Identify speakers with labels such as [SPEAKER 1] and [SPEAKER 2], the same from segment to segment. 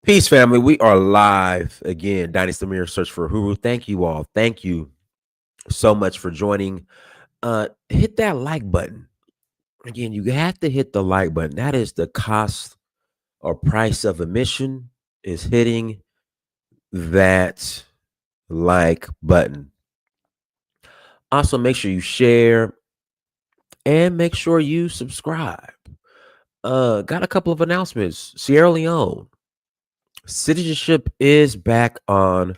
[SPEAKER 1] Peace, family. We are live again. Dynasty Mirror Search for Huru. Thank you all. Thank you so much for joining. Hit that like button. Again, you have to hit the like button. That is the cost or price of admission, is hitting that like button. Also, make sure you share and make sure you subscribe. Got a couple of announcements. Sierra Leone citizenship is back on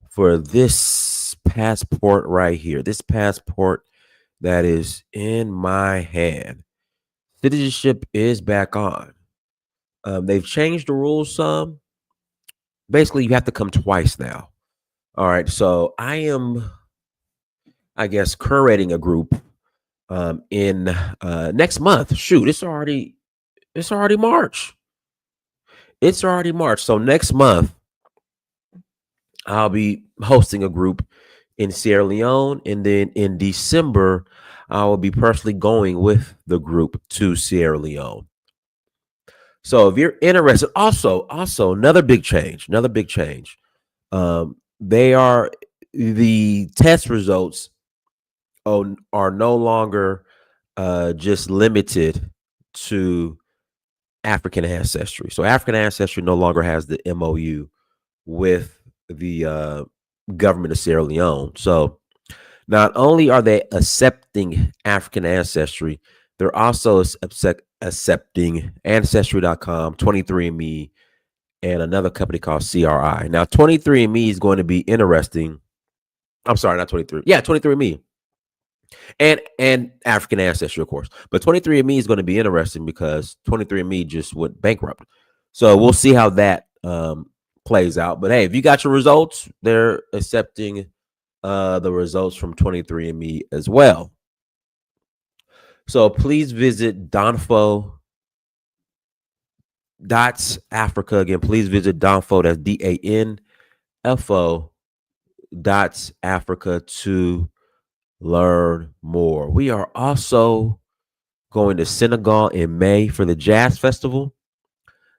[SPEAKER 1] for this passport right here. This passport that is in my hand. Citizenship is back on. They've changed the rules some. Basically, you have to come twice now. All right. So I am, I guess, curating a group in next month. Shoot, it's already March. It's already March. So next month, I'll be hosting a group in Sierra Leone, and then in December, I will be personally going with the group to Sierra Leone. So if you're interested, also another big change, they are the test results are no longer just limited to African ancestry. So African ancestry no longer has the MOU with the government of Sierra Leone. So not only are they accepting African ancestry, they're also accepting Ancestry.com, 23andMe, and another company called CRI. Now, 23andMe is going to be interesting. I'm sorry, not 23. Yeah, 23andMe and African ancestry, of course. But 23andMe is going to be interesting because 23andMe just went bankrupt. So we'll see how that plays out. But hey, if you got your results, they're accepting the results from 23andMe as well. So please visit Donfo Africa. Again, please visit Donfo, that's DANFO Africa to learn more. We are also going to Senegal in May for the Jazz Festival,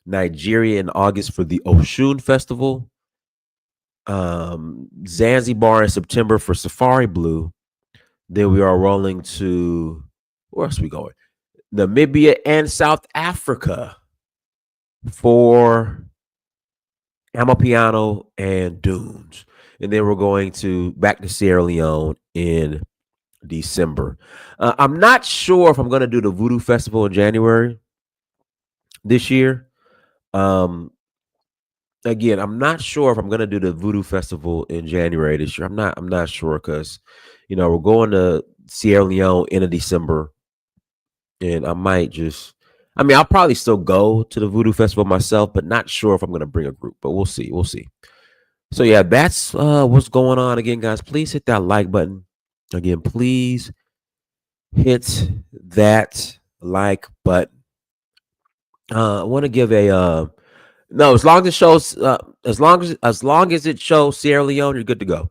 [SPEAKER 1] Nigeria in August for the Oshun Festival, Zanzibar in September for Safari Blue. Then we are rolling to, where else are we going? Namibia and South Africa for Amapiano and Dunes. And then we're going to back to Sierra Leone in December. I'm not sure if I'm going to do the Voodoo Festival in January this year. Again, I'm not sure if I'm going to do the Voodoo Festival in January this year. I'm not sure because, we're going to Sierra Leone in December, and I'll probably still go to the Voodoo Festival myself, but not sure if I'm going to bring a group, but we'll see. We'll see. So yeah, that's what's going on. Again, guys, please hit that like button. Again, please hit that like button. I want to give a no, as long as it shows as long as it shows Sierra Leone, you're good to go.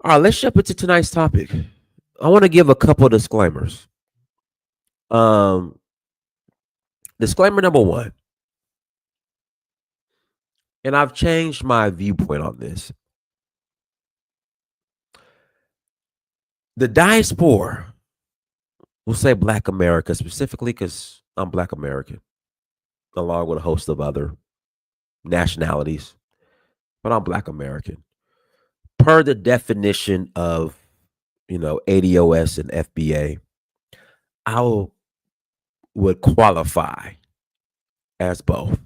[SPEAKER 1] All right, let's jump into tonight's topic. I want to give a couple of disclaimers. Um, Disclaimer number one, and I've changed my viewpoint on this. The diaspora, we'll say Black America specifically because I'm Black American, along with a host of other nationalities, but I'm Black American. Per the definition of, ADOS and FBA, I would qualify as both.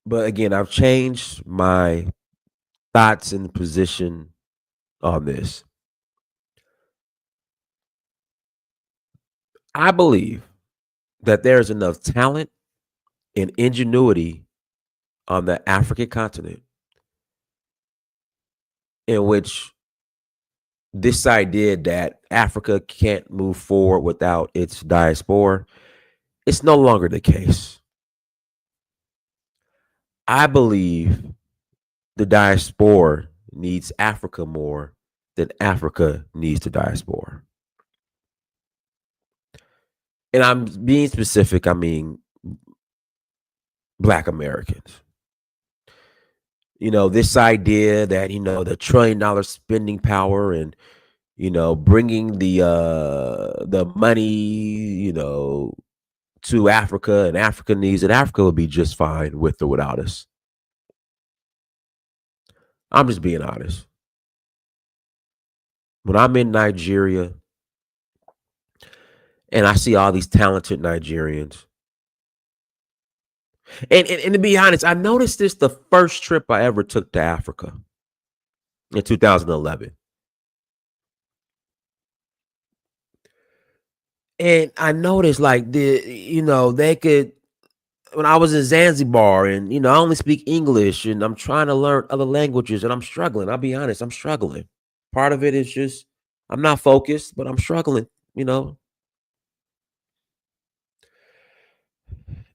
[SPEAKER 1] But again, I've changed my thoughts and position on this. I believe that there's enough talent and ingenuity on the African continent in which this idea that Africa can't move forward without its diaspora, it's no longer the case. I believe the diaspora needs Africa more than Africa needs the diaspora. And I'm being specific. I mean, Black Americans. This idea that, the $1 trillion spending power and, bringing the money, to Africa, and Africa needs it. Africa will be just fine with or without us. I'm just being honest. When I'm in Nigeria and I see all these talented Nigerians, and to be honest, I noticed this the first trip I ever took to Africa in 2011. And I noticed like they could, when I was in Zanzibar, and I only speak English and I'm trying to learn other languages and I'm struggling. I'll be honest, I'm struggling. Part of it is just I'm not focused, but I'm struggling, you know.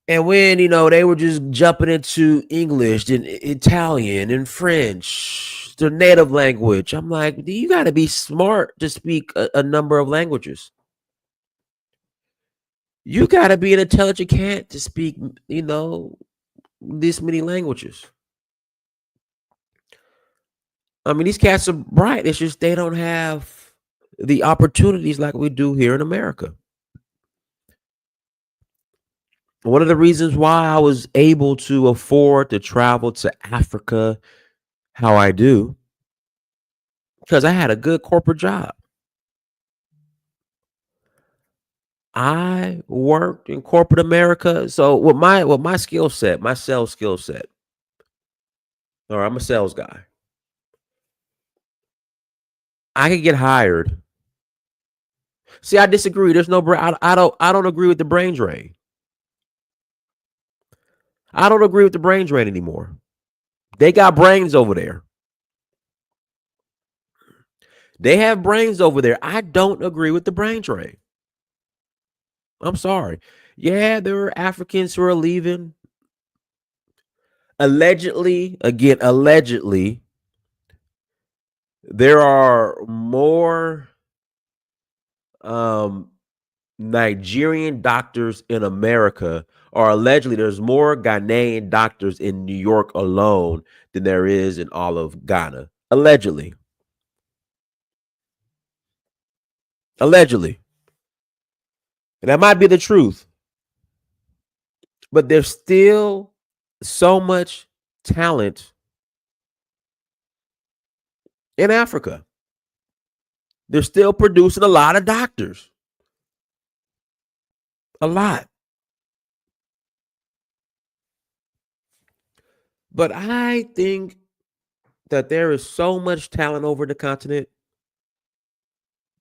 [SPEAKER 1] And when, they were just jumping into English and Italian and French, their native language. I'm like, you got to be smart to speak a number of languages. You got to be an intelligent cat to speak, this many languages. I mean, these cats are bright. It's just they don't have the opportunities like we do here in America. One of the reasons why I was able to afford to travel to Africa how I do, because I had a good corporate job. I worked in corporate America. So with my skill set, my sales skill set, or I'm a sales guy, I could get hired. See, I disagree. There's no brain. I don't agree with the brain drain. I don't agree with the brain drain anymore. They got brains over there. They have brains over there. I don't agree with the brain drain. I'm sorry. Yeah, there are Africans who are leaving. Allegedly, again, allegedly, there are more um Nigerian doctors in America, or allegedly there's more Ghanaian doctors in New York alone than there is in all of Ghana. Allegedly. Allegedly. And that might be the truth. But there's still so much talent in Africa. They're still producing a lot of doctors. A lot. But I think that there is so much talent over the continent.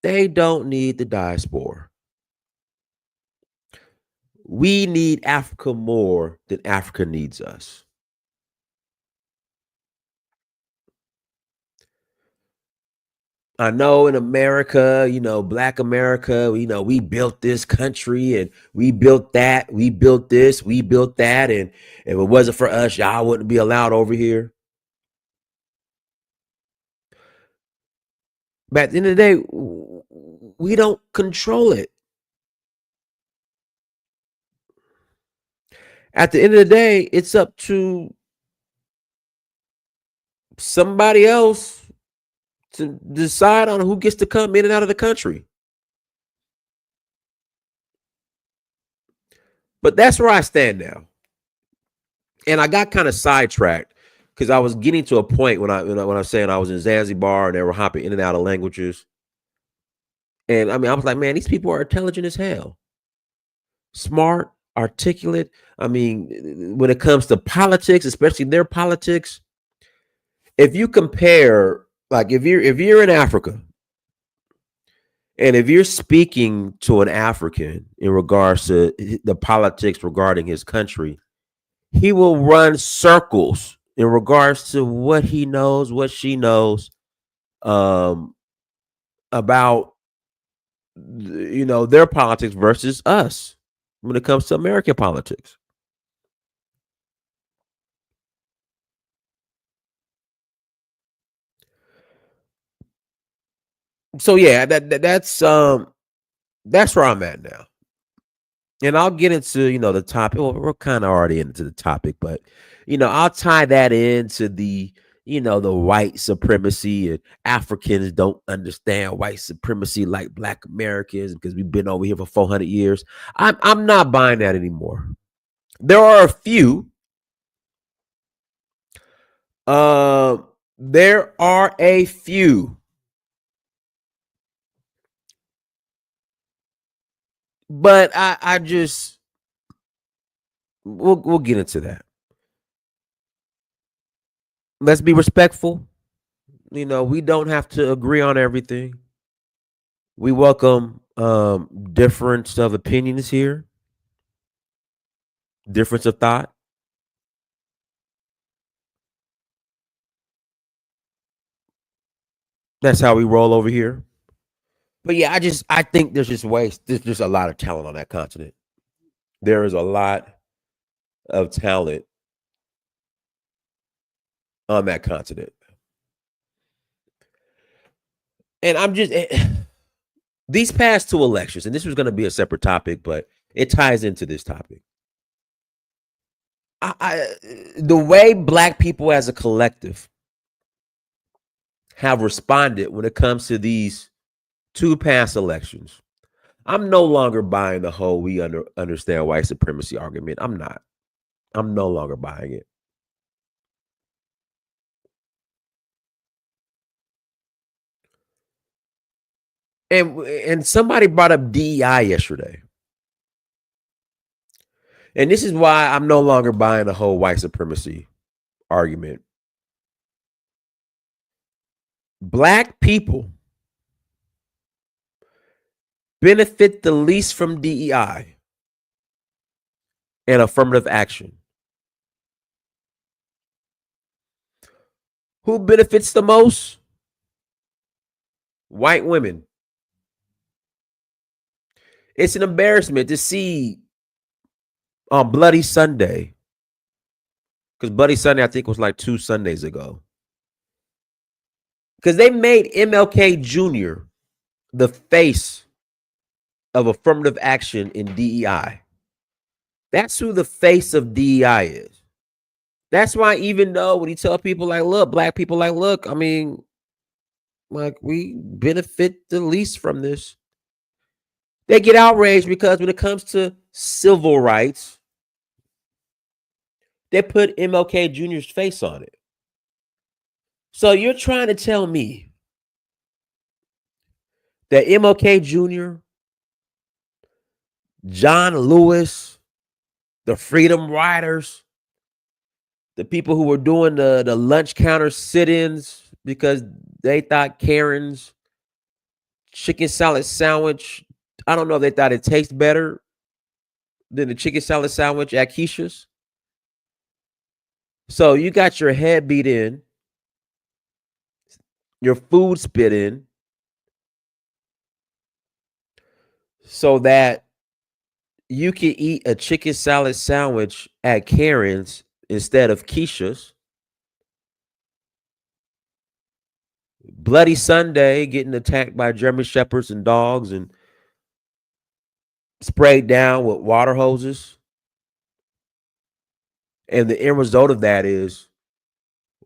[SPEAKER 1] They don't need the diaspora. We need Africa more than Africa needs us. I know in America, Black America, we built this country and we built that, we built this, we built that. And if it wasn't for us, y'all wouldn't be allowed over here. But at the end of the day, we don't control it. At the end of the day, it's up to somebody else to decide on who gets to come in and out of the country. But that's where I stand now. And I got kind of sidetracked because I was getting to a point when I was saying I was in Zanzibar and they were hopping in and out of languages. And I mean, I was like, man, these people are intelligent as hell, smart, articulate. I mean, when it comes to politics, especially their politics, if you compare, like if you're in Africa and if you're speaking to an African in regards to the politics regarding his country, he will run circles in regards to what he knows, what she knows, um, about their politics versus us when it comes to American politics. So yeah, that's where I'm at now. And I'll get into, the topic. Well, we're kind of already into the topic, but I'll tie that into the white supremacy, and Africans don't understand white supremacy like Black Americans because we've been over here for 400 years. I'm not buying that anymore. There are a few. There are a few, but I just we'll get into that. Let's be respectful. We don't have to agree on everything. We welcome difference of opinions here, difference of thought. That's how we roll over here. But yeah, I think there's just a lot of talent on that continent. There is a lot of talent on that continent. And these past two elections, and this was going to be a separate topic, but it ties into this topic. The way Black people as a collective have responded when it comes to these two past elections, I'm no longer buying the whole we understand white supremacy argument. I'm not. I'm no longer buying it. And somebody brought up DEI yesterday. And this is why I'm no longer buying the whole white supremacy argument. Black people benefit the least from DEI and affirmative action. Who benefits the most? White women. It's an embarrassment to see on Bloody Sunday, because Bloody Sunday, I think, was like 2 Sundays ago, because they made MLK Jr. the face of affirmative action in DEI. That's who the face of DEI is. That's why, even though when you tell people like, look, Black people like, look, I mean, like, we benefit the least from this, they get outraged because when it comes to civil rights, they put MLK Jr.'s face on it. So you're trying to tell me that MLK Jr., John Lewis, the Freedom Riders, the people who were doing the lunch counter sit-ins because they thought Karen's chicken salad sandwich, I don't know if they thought it tastes better than the chicken salad sandwich at Keisha's. So you got your head beat in, your food spit in, so that you can eat a chicken salad sandwich at Karen's instead of Keisha's. Bloody Sunday, getting attacked by German shepherds and dogs and sprayed down with water hoses. And the end result of that is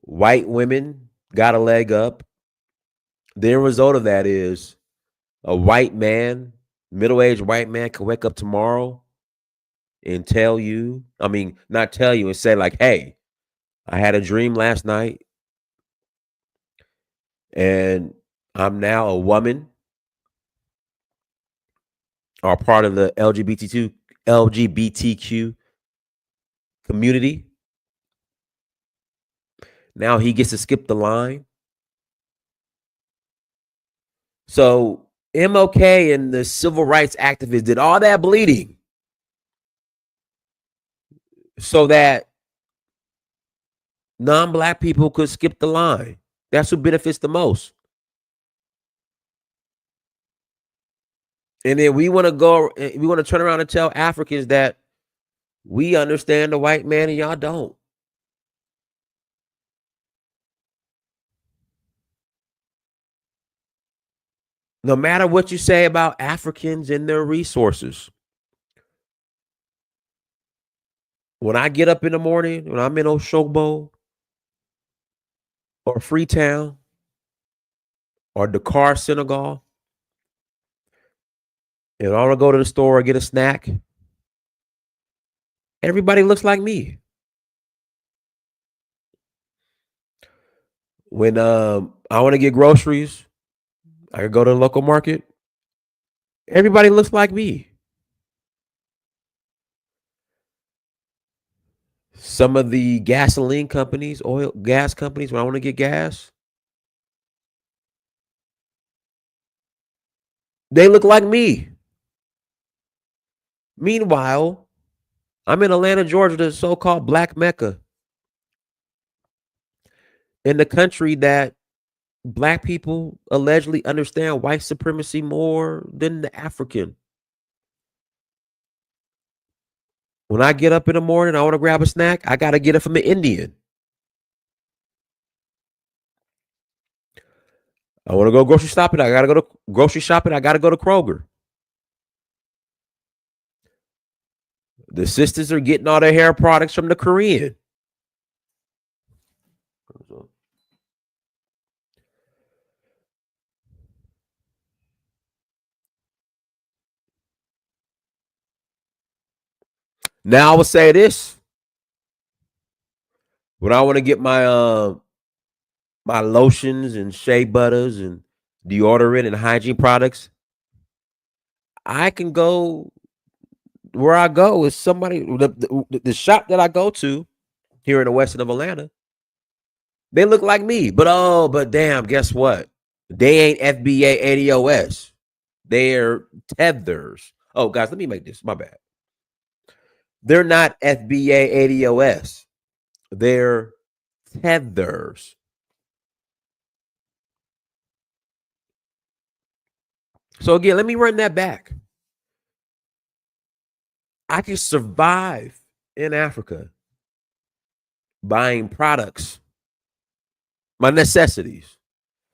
[SPEAKER 1] white women got a leg up. The end result of that is a white man, middle-aged white man, can wake up tomorrow and tell you, I mean, not tell you, and say like, hey, I had a dream last night and I'm now a woman or part of the LGBTQ community. Now he gets to skip the line. So MLK and the civil rights activists did all that bleeding so that non-Black people could skip the line. That's who benefits the most. And then we want to turn around and tell Africans that we understand the white man and y'all don't. No matter what you say about Africans and their resources, When I get up in the morning, when I'm in Oshogbo or Freetown or Dakar, Senegal, and I want to go to the store or get a snack, everybody looks like me. When I want to get groceries, I can go to the local market. Everybody looks like me. Some of the gasoline companies, oil gas companies, when I want to get gas, they look like me. Meanwhile, I'm in Atlanta, Georgia, the so-called Black Mecca, in the country that Black people allegedly understand white supremacy more than the African. When I get up in the morning, I want to grab a snack, I got to get it from an Indian. I want to go grocery shopping, I got to go to grocery shopping, I got to go to Kroger. The sisters are getting all their hair products from the Korean. Now I would say this: when I want to get my lotions and shea butters and deodorant and hygiene products, I can go where I go is somebody the shop that I go to here in the western of Atlanta. They look like me, but damn, guess what? They ain't FBA ADOS. They're tethers. Oh, guys, let me make this. My bad. They're not FBA ADOS. They're tethers. So again, let me run that back. I can survive in Africa buying products, my necessities.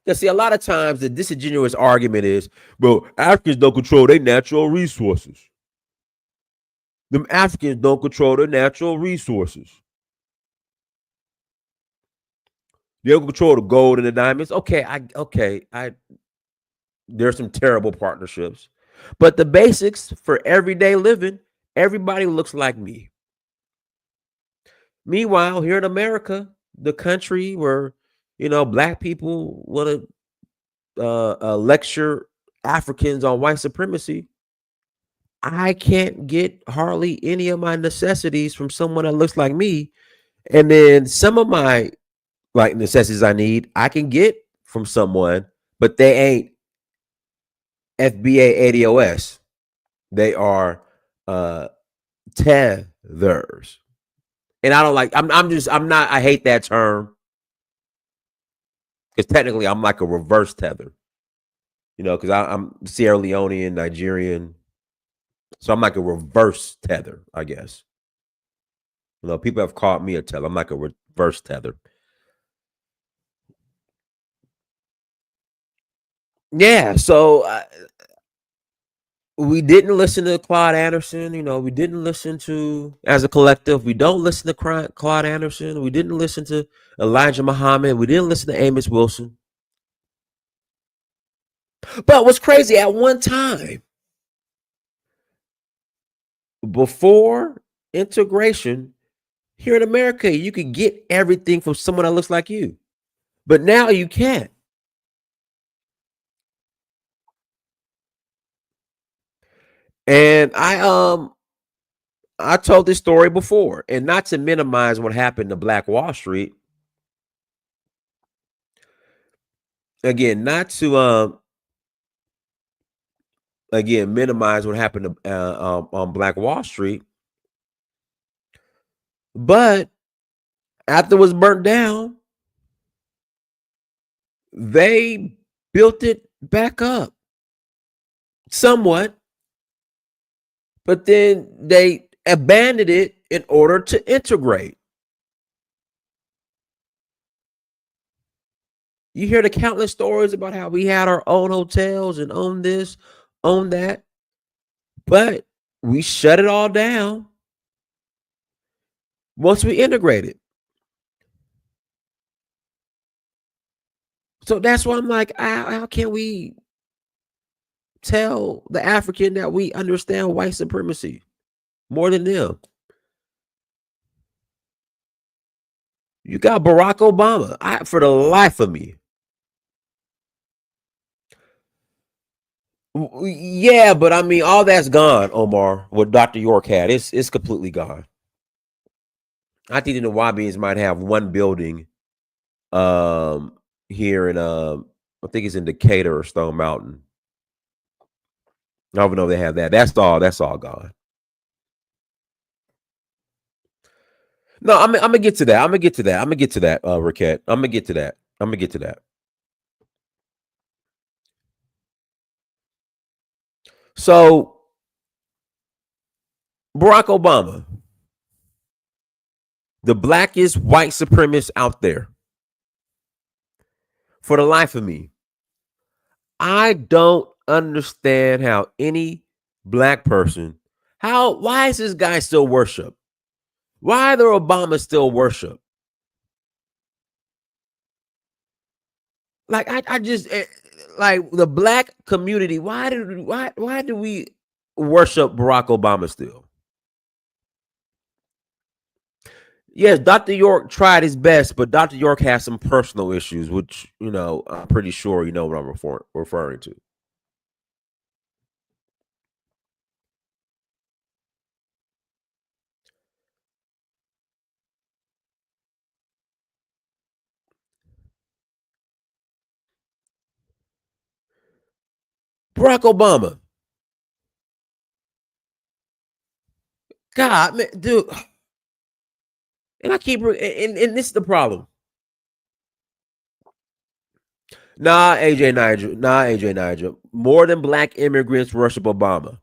[SPEAKER 1] Because see, a lot of times the disingenuous argument is, bro, Africans don't control their natural resources. Them Africans don't control their natural resources. They don't control the gold and the diamonds. I there's some terrible partnerships. But the basics for everyday living, everybody looks like me. Meanwhile, here in America, the country where Black people want to lecture Africans on white supremacy, I can't get hardly any of my necessities from someone that looks like me, and then some of my like necessities I need, I can get from someone, but they ain't FBA ADOS. They are tethers. And I don't like, I'm not, I hate that term because technically I'm like a reverse tether, because I'm Sierra Leonean, Nigerian. So I'm like a reverse tether, I guess. People have called me a tether. I'm like a reverse tether. Yeah. So we didn't listen to Claude Anderson. We didn't listen to, as a collective, we don't listen to Claude Anderson. We didn't listen to Elijah Muhammad. We didn't listen to Amos Wilson. But what's crazy, at one time, before integration, here in America, you could get everything from someone that looks like you. But now you can't. And I told this story before, and not to minimize what happened to Black Wall Street. Again, not to minimize what happened to, on Black Wall Street, but after it was burnt down, they built it back up somewhat, but then they abandoned it in order to integrate. You hear the countless stories about how we had our own hotels and own this, own that, but we shut it all down once we integrate it. So that's why I'm like, how can we tell the African that we understand white supremacy more than them? You got Barack Obama. For the life of me. Yeah, but I mean, all that's gone, Omar. What Dr. York had, it's completely gone. I think the Nawabians might have one building um here in I think it's in Decatur or Stone Mountain. I don't even know if they have that. That's all gone. No, I'm gonna get to that. I'm gonna get to that. I'm gonna get to that, Raquette. I'm gonna get to that. I'm gonna get to that. So Barack Obama, the blackest white supremacist out there. For the life of me, I don't understand how any black person, why is this guy still worship? Why are the Obama still worship? Like I just like the black community. Why do we worship Barack Obama still? Yes, Dr. York tried his best, but Dr. York has some personal issues, which I'm pretty sure you know what I'm referring to. Barack Obama, God, man, dude, and I keep and this is the problem. Nah, AJ Nigel. More than black immigrants worship Obama.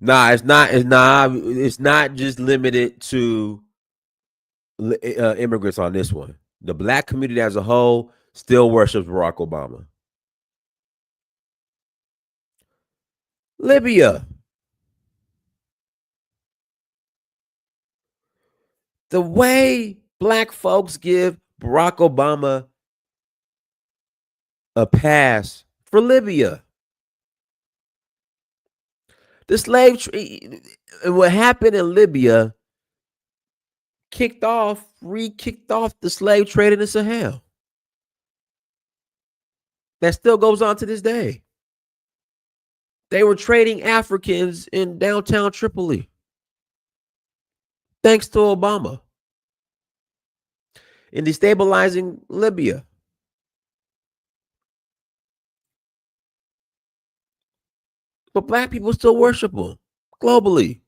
[SPEAKER 1] Nah, it's not just limited to immigrants on this one. The black community as a whole still worships Barack Obama. Libya, the way black folks give Barack Obama a pass for Libya. The slave trade, what happened in Libya kicked off the slave trade in the Sahel. That still goes on to this day. They were trading Africans in downtown Tripoli. Thanks to Obama. In destabilizing Libya. But black people still worship him globally.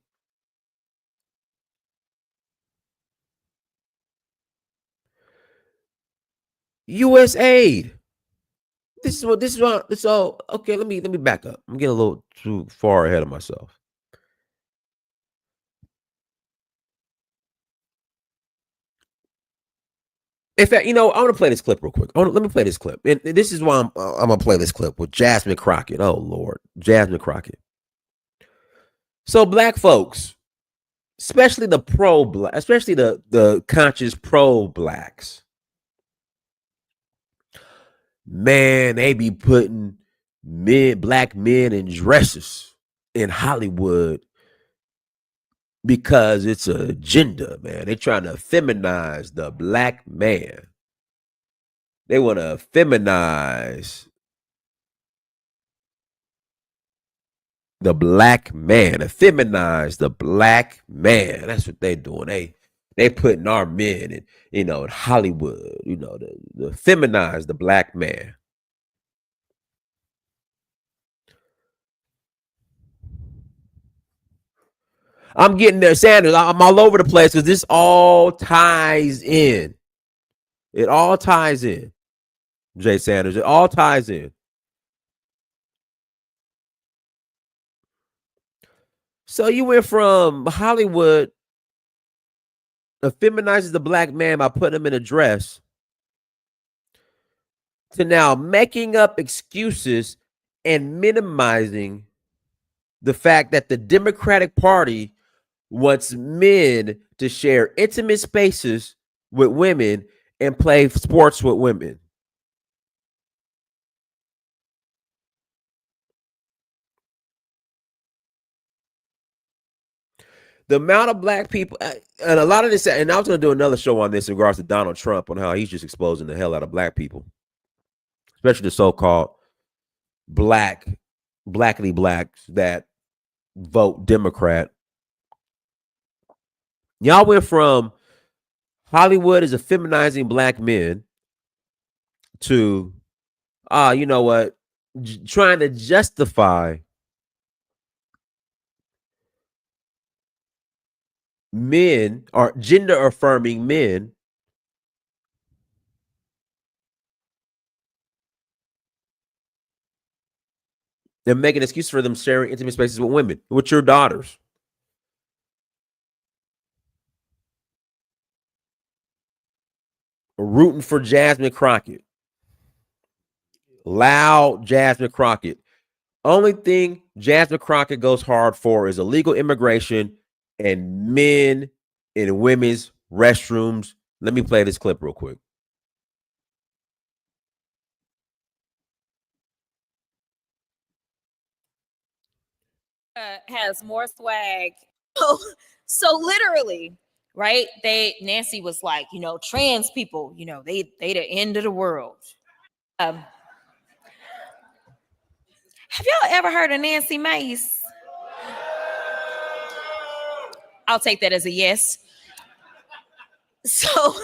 [SPEAKER 1] U.S. aid. This is what so okay, let me back up. I'm getting a little too far ahead of myself. In fact, I want to play this clip real quick. Let me play this clip. And this is why I'm going to play this clip with Jasmine Crockett. Oh, Lord. Jasmine Crockett. So black folks, especially the pro-black, especially the conscious pro-blacks, man, they be putting black men in dresses in Hollywood because it's an agenda, man. They're trying to feminize the black man. They want to feminize the black man, feminize the black man. That's what they doing. They putting our men in Hollywood, the feminize the black man. I'm getting there, Sanders. I'm all over the place because this all ties in. It all ties in, Jay Sanders. It all ties in. So you went from Hollywood feminizes the black man by putting him in a dress to now making up excuses and minimizing the fact that the Democratic Party wants men to share intimate spaces with women and play sports with women. The amount of black people, and a lot of this, and I was going to do another show on this in regards to Donald Trump, on how he's just exposing the hell out of black people, especially the so-called blackity blacks that vote Democrat. Y'all went from Hollywood is effeminizing black men to, you know what, trying to justify men or gender affirming men and making an excuse for them sharing intimate spaces with women, with your daughters. Rooting for Jasmine Crockett. Loud Jasmine Crockett. Only thing Jasmine Crockett goes hard for is illegal immigration and men in women's restrooms. Let me play this clip real quick.
[SPEAKER 2] Has more swag. So literally, right? Nancy was like, trans people, they the end of the world. Have y'all ever heard of Nancy Mace? I'll take that as a yes. So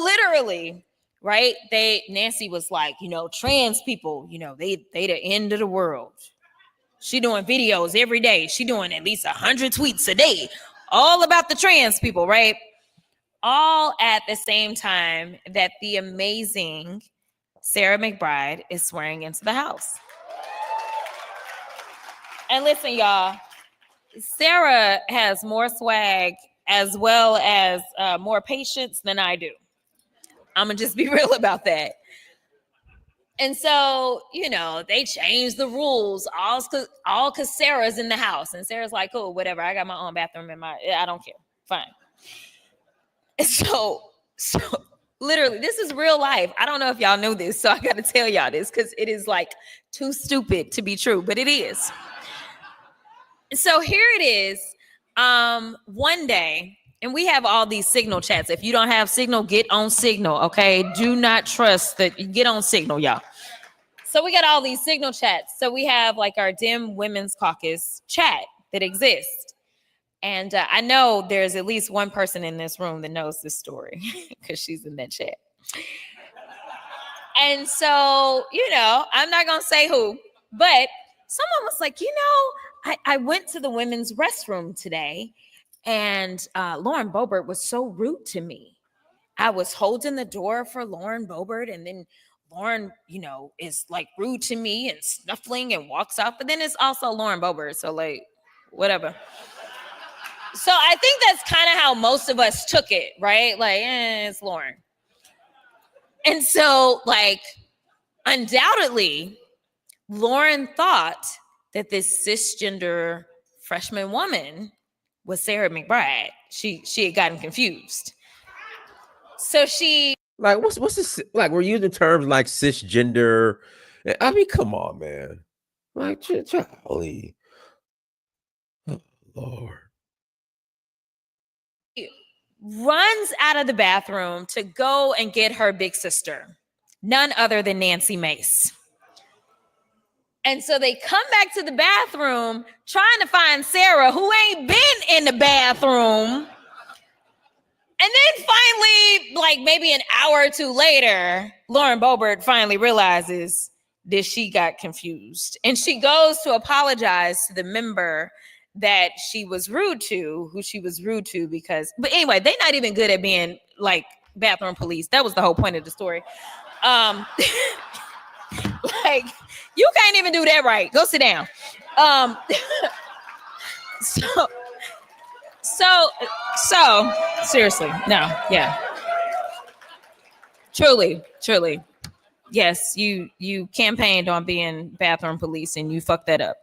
[SPEAKER 2] literally, right? Nancy was like, trans people, they the end of the world. She doing videos every day. She doing at least 100 tweets a day, all about the trans people, right? All at the same time that the amazing Sarah McBride is swearing into the house. And listen, y'all, Sarah has more swag as well as more patience than I do. I'm going to just be real about that. And so, they changed the rules all because Sarah's in the house. And Sarah's like, oh, whatever. I got my own bathroom I don't care. Fine. And so literally, this is real life. I don't know if y'all know this, so I got to tell y'all this because it is like too stupid to be true, but it is. So here it is. One day, and we have all these Signal chats. If you don't have Signal, get on Signal, okay? Do not trust that. Get on Signal, y'all. So we got all these Signal chats. So we have like our Dem Women's Caucus chat that exists. And I know there's at least one person in this room that knows this story because she's in that chat. And so, I'm not going to say who, but someone was like, I went to the women's restroom today and Lauren Boebert was so rude to me. I was holding the door for Lauren Boebert and then Lauren, is like rude to me and snuffling and walks off. But then it's also Lauren Boebert. So like, whatever. So I think that's kind of how most of us took it, right? Like, it's Lauren. And so, like, undoubtedly, Lauren thought that this cisgender freshman woman was Sarah McBride. She had gotten confused. So she
[SPEAKER 1] like what's this like? We're using terms like cisgender. I mean, come on, man. Like, Charlie. Oh, Lord.
[SPEAKER 2] Runs out of the bathroom to go and get her big sister, none other than Nancy Mace. And so they come back to the bathroom trying to find Sarah, who ain't been in the bathroom. And then finally, like maybe an hour or two later, Lauren Boebert finally realizes that she got confused. And she goes to apologize to the member that she was rude to, but anyway, they're not even good at being like bathroom police. That was the whole point of the story. Like, you can't even do that right. Go sit down. So seriously, no, yeah. Truly. Yes, you campaigned on being bathroom police and you fucked that up.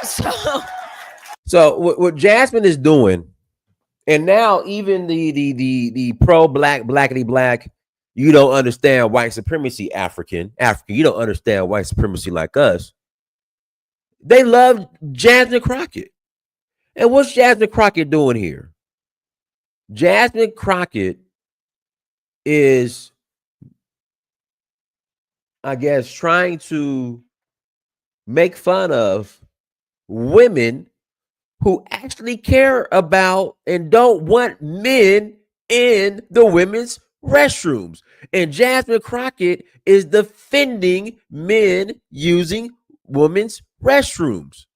[SPEAKER 2] So
[SPEAKER 1] So what Jasmine is doing, and now even the pro black blackity black, you don't understand white supremacy, African, you don't understand white supremacy like us. They love Jasmine Crockett. And what's Jasmine Crockett doing here? Jasmine Crockett is, I guess, trying to make fun of women who actually care about and don't want men in the women's restrooms. And Jasmine Crockett is defending men using women's restrooms.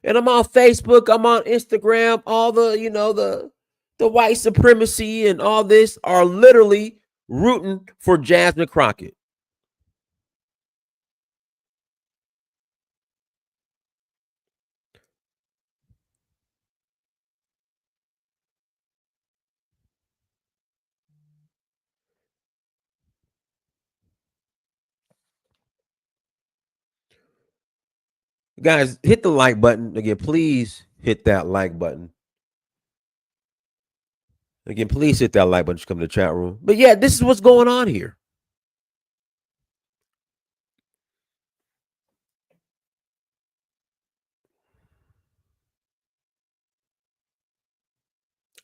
[SPEAKER 1] And I'm on Facebook, I'm on Instagram, all the, the white supremacy and all this are literally rooting for Jasmine Crockett. Guys, hit the like button. Again, please hit that like button. Again, please hit that like button to come to the chat room. But yeah, this is what's going on here.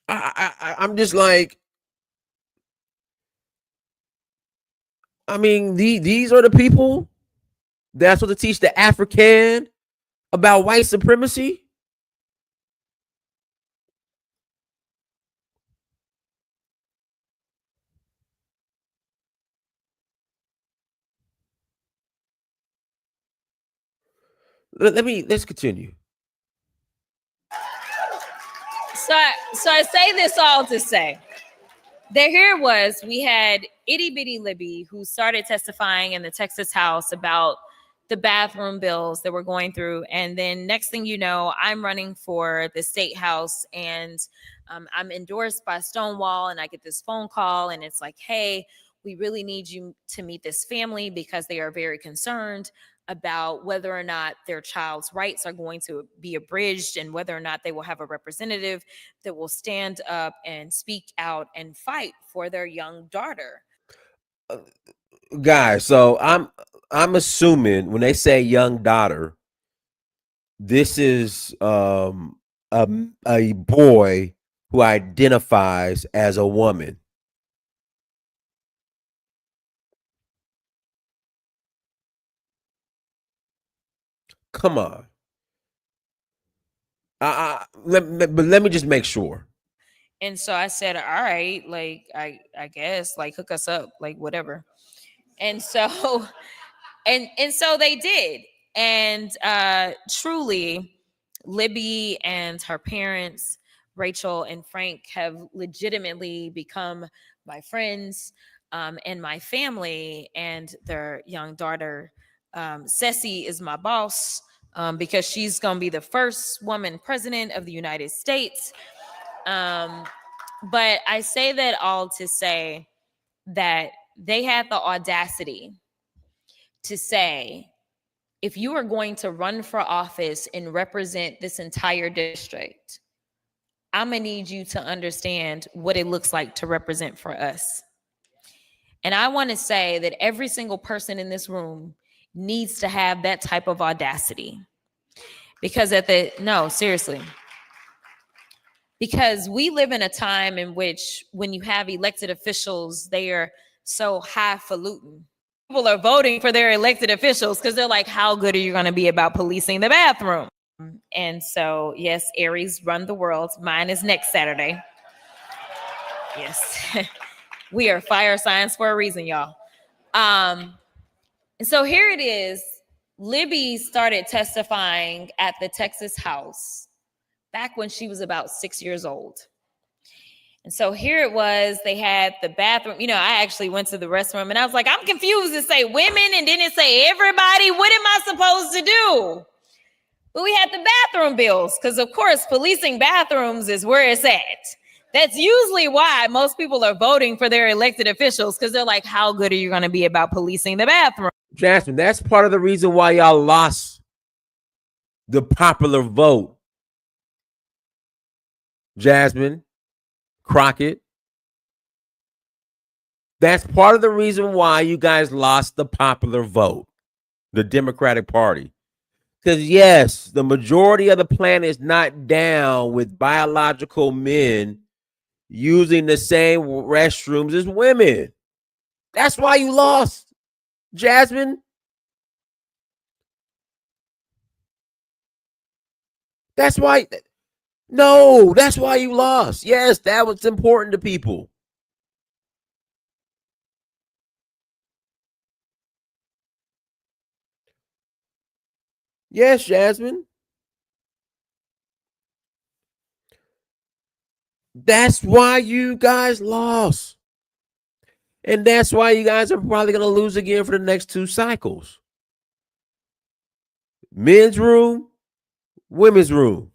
[SPEAKER 1] I'm just like, I mean, these are the people that's what to teach the African about white supremacy. Let's continue.
[SPEAKER 2] So I say this all to say that here was, we had itty bitty Libby who started testifying in the Texas House about the bathroom bills that we're going through. And then next thing you know, I'm running for the state house, and I'm endorsed by Stonewall, and I get this phone call and it's like, hey, we really need you to meet this family because they are very concerned about whether or not their child's rights are going to be abridged and whether or not they will have a representative that will stand up and speak out and fight for their young daughter.
[SPEAKER 1] Guys, so I'm assuming when they say young daughter, this is a boy who identifies as a woman. Come on. But let me just make sure.
[SPEAKER 2] And so I said, all right, like I guess, like, hook us up, like whatever. And so and so they did. And truly, Libby and her parents, Rachel and Frank, have legitimately become my friends, and my family. And their young daughter, Ceci, is my boss, because she's going to be the first woman president of the United States. But I say that all to say that they had the audacity to say, if you are going to run for office and represent this entire district, I'm going to need you to understand what it looks like to represent for us. And I want to say that every single person in this room needs to have that type of audacity. Because no, seriously. Because we live in a time in which, when you have elected officials, they are so highfalutin. People are voting for their elected officials because they're like, how good are you going to be about policing the bathroom? And so, yes, Aries run the world. Mine is next Saturday. Yes. We are fire signs for a reason, y'all. And so here it is. Libby started testifying at the Texas House back when she was about 6 years old. And so here it was, they had the bathroom. I actually went to the restroom and I was like, I'm confused. It say women and then it say everybody. What am I supposed to do? But we had the bathroom bills because, of course, policing bathrooms is where it's at. That's usually why most people are voting for their elected officials, because they're like, how good are you going to be about policing the bathroom?
[SPEAKER 1] Jasmine, that's part of the reason why y'all lost the popular vote. Jasmine Crockett. That's part of the reason why you guys lost the popular vote, the Democratic Party. Because, yes, the majority of the planet is not down with biological men using the same restrooms as women. That's why you lost, Jasmine. That's why. No, that's why you lost. Yes, that was important to people. Yes, Jasmine. That's why you guys lost. And that's why you guys are probably going to lose again for the next 2 cycles. Men's room, women's room.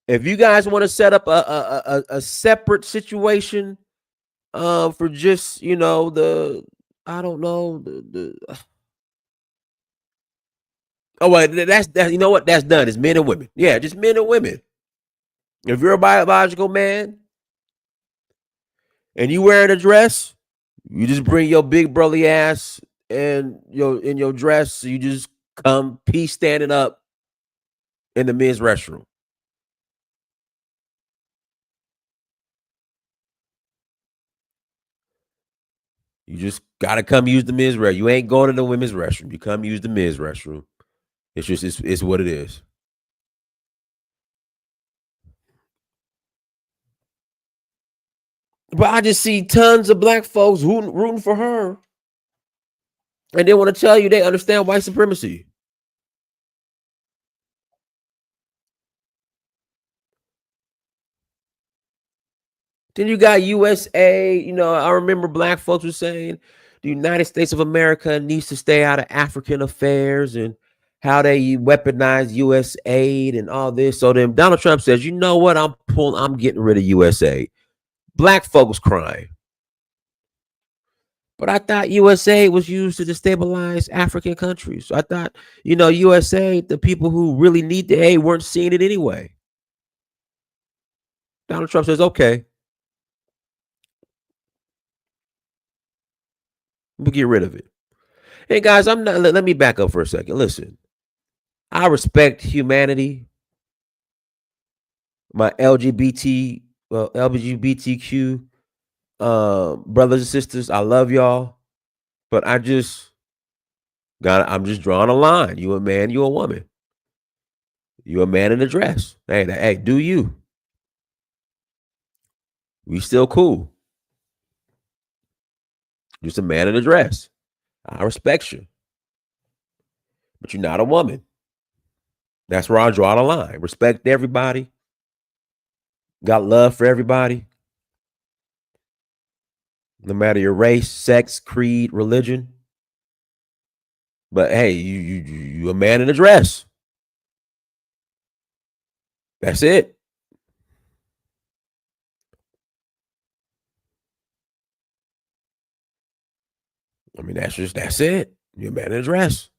[SPEAKER 1] If you guys want to set up a separate situation for just, the, I don't know, oh, well, that's you know what? That's done. It's men and women. Yeah, just men and women. If you're a biological man and you wearing a dress, you just bring your big burly ass and in your dress. So you just come pee standing up in the men's restroom. You just gotta come use the men's restroom. You ain't going to the women's restroom. You come use the men's restroom. It's what it is. But I just see tons of black folks rooting for her, and they want to tell you they understand white supremacy. Then you got USA. I remember black folks were saying the United States of America needs to stay out of African affairs and how they weaponize U.S. aid and all this. So then Donald Trump says, you know what? I'm getting rid of USA. Black folks crying. But I thought USA was used to destabilize African countries. I thought, USA, the people who really need the aid weren't seeing it anyway. Donald Trump says, okay, we'll get rid of it. Hey guys, let me back up for a second. Listen, I respect humanity, my LGBTQ brothers and sisters. I love y'all, but I'm just drawing a line. You a man, you a woman. You a man in a dress. Hey, do you? We still cool. Just a man in a dress. I respect you, but you're not a woman. That's where I draw the line. Respect everybody. Got love for everybody. No matter your race, sex, creed, religion. But hey, you a man in a dress. That's it. I mean, that's it. You're a man in a dress.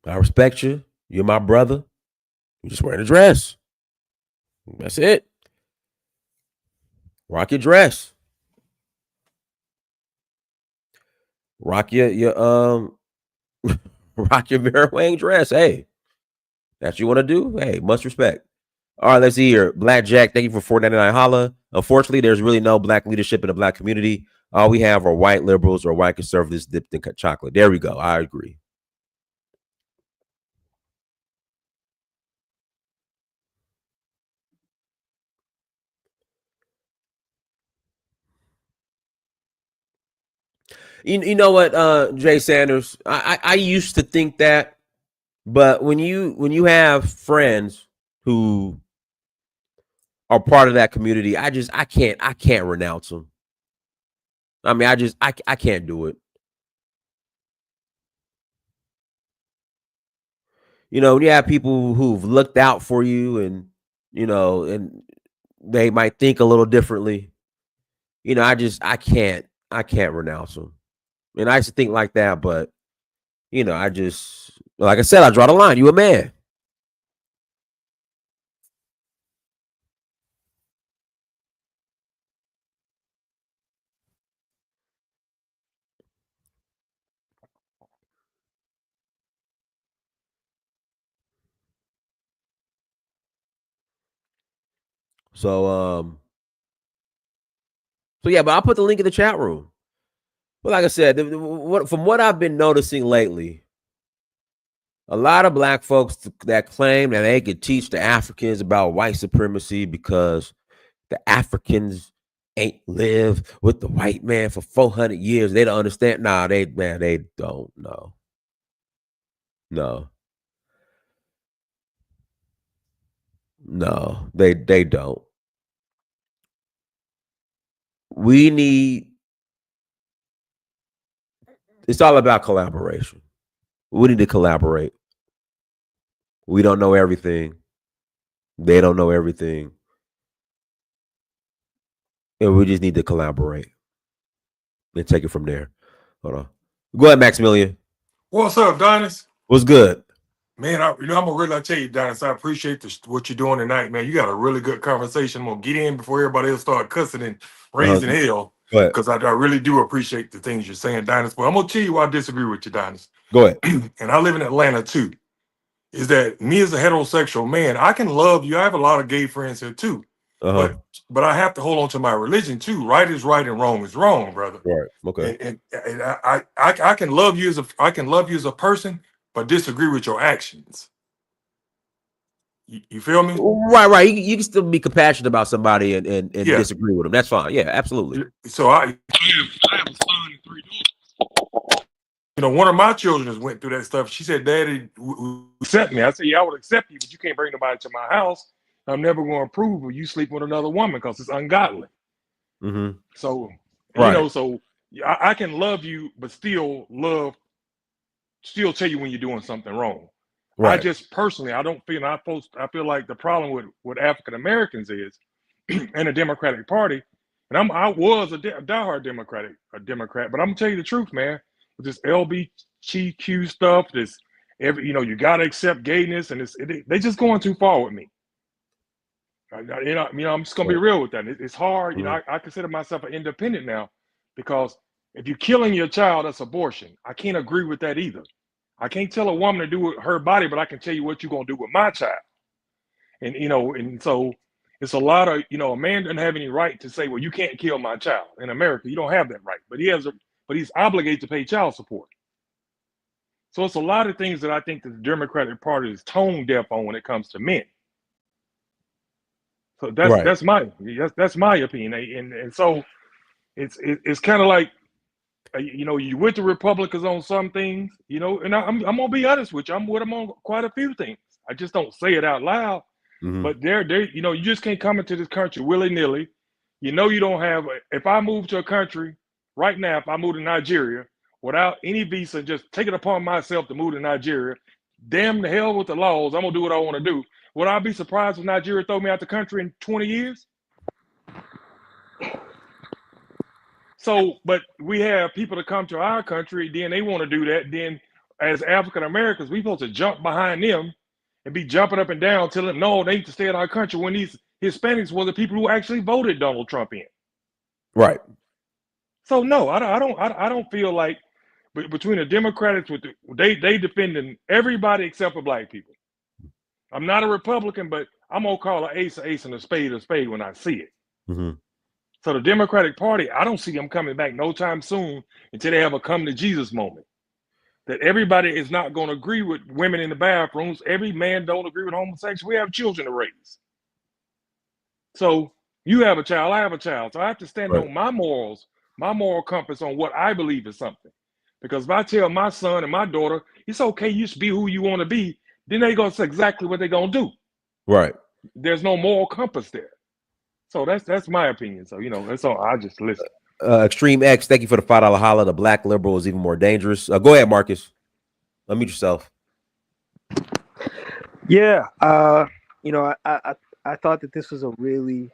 [SPEAKER 1] I respect you. You're my brother. You just wearing a dress. That's it. Rock your dress. Rock your rock your Vera Wang dress. Hey, that's what you want to do? Hey, much respect. All right, let's see here. Black Jack, thank you for $4.99. Holla. Unfortunately, there's really no black leadership in the black community. All we have are white liberals or white conservatives dipped in chocolate. There we go. I agree. You know what, Jay Sanders? I used to think that, but when you have friends who are part of that community, I can't renounce them. I mean, I can't do it. When you have people who've looked out for you and they might think a little differently. I can't I can't renounce them. And I used to think like that, but I just, like I said, I draw the line. You a man. So so yeah, but I'll put the link in the chat room. But like I said, from what I've been noticing lately, a lot of black folks that claim that they could teach the Africans about white supremacy because the Africans ain't lived with the white man for 400 years. They don't understand. Nah, they don't know. No. No, they don't. We need, it's all about collaboration. We need to collaborate. We don't know everything. They don't know everything. And we just need to collaborate and take it from there. Hold on. Go ahead, Maximilian.
[SPEAKER 3] What's up, Donis?
[SPEAKER 1] What's good?
[SPEAKER 3] Man, I'm gonna really tell you, Donis, I appreciate what you're doing tonight, man. You got a really good conversation. I'm gonna get in before everybody else start cussing and raising hell,
[SPEAKER 1] Go ahead.
[SPEAKER 3] because I really do appreciate the things you're saying, Donis. But I'm gonna tell you why I disagree with you, Donis.
[SPEAKER 1] Go ahead.
[SPEAKER 3] And I live in Atlanta too. Is that me as a heterosexual man? I can love you. I have a lot of gay friends here too, but I have to hold on to my religion too. Right is right and wrong is wrong, brother.
[SPEAKER 1] Right. Okay.
[SPEAKER 3] And I can love you as a person, but disagree with your actions. You feel me?
[SPEAKER 1] Right. You can still be compassionate about somebody and
[SPEAKER 3] Yeah.
[SPEAKER 1] disagree with them. That's fine. Yeah, absolutely.
[SPEAKER 3] So I have a son and 3 daughters. One of my children has went through that stuff. She said, "Daddy, accept me." I said, "Yeah, I would accept you, but you can't bring nobody to my house. I'm never going to approve of you sleeping with another woman because it's ungodly."
[SPEAKER 1] Mm-hmm.
[SPEAKER 3] So,
[SPEAKER 1] Right.
[SPEAKER 3] so I can love you, but still tell you when you're doing something wrong.
[SPEAKER 1] Right.
[SPEAKER 3] I just personally, I don't feel, I feel like the problem with African Americans is, and the Democratic Party, and I was a diehard Democrat, but I'm gonna tell you the truth, man. With this LGBTQ stuff, this you gotta accept gayness, and they just going too far with me. I'm just gonna be real with that. It's hard. I consider myself an independent now, because if you're killing your child, that's abortion. I can't agree with that either. I can't tell a woman to do with her body, but I can tell you what you're gonna do with my child. And so it's a lot of, a man doesn't have any right to say, well, you can't kill my child. In America, you don't have that right, but he's obligated to pay child support. So it's a lot of things that I think the Democratic Party is tone deaf on when it comes to men. So that's my opinion. And so it's kind of like, you with the Republicans on some things, and I'm gonna be honest with you, I'm with them on quite a few things. I just don't say it out loud.
[SPEAKER 1] Mm-hmm.
[SPEAKER 3] But you just can't come into this country willy-nilly. You don't have, if I move to a country right now, if I move to Nigeria without any visa, just take it upon myself to move to Nigeria, damn the hell with the laws, I'm gonna do what I want to do. Would I be surprised if Nigeria throw me out the country in 20 years? So, but we have people to come to our country, then they want to do that. Then as African Americans, we supposed to jump behind them and be jumping up and down, telling them, no, they need to stay in our country, when these Hispanics were the people who actually voted Donald Trump in.
[SPEAKER 1] Right.
[SPEAKER 3] So no, I don't feel like between the Democrats, they defending everybody except for black people. I'm not a Republican, but I'm gonna call an ace and a spade when I see it.
[SPEAKER 1] Mm-hmm.
[SPEAKER 3] So the Democratic Party, I don't see them coming back no time soon until they have a come to Jesus moment. That everybody is not going to agree with women in the bathrooms. Every man don't agree with homosexuals. We have children to raise. So you have a child, I have a child. So I have to stand on my morals, my moral compass on what I believe is something. Because if I tell my son and my daughter, it's okay, you should be who you want to be, then they're going to say exactly what they're going to do.
[SPEAKER 1] Right.
[SPEAKER 3] There's no moral compass there. So that's my opinion. So, that's all. I just listen.
[SPEAKER 1] Extreme X, thank you for the $5 holla. The black liberal is even more dangerous. Go ahead, Marcus. Unmute yourself.
[SPEAKER 4] Yeah. I thought that this was a really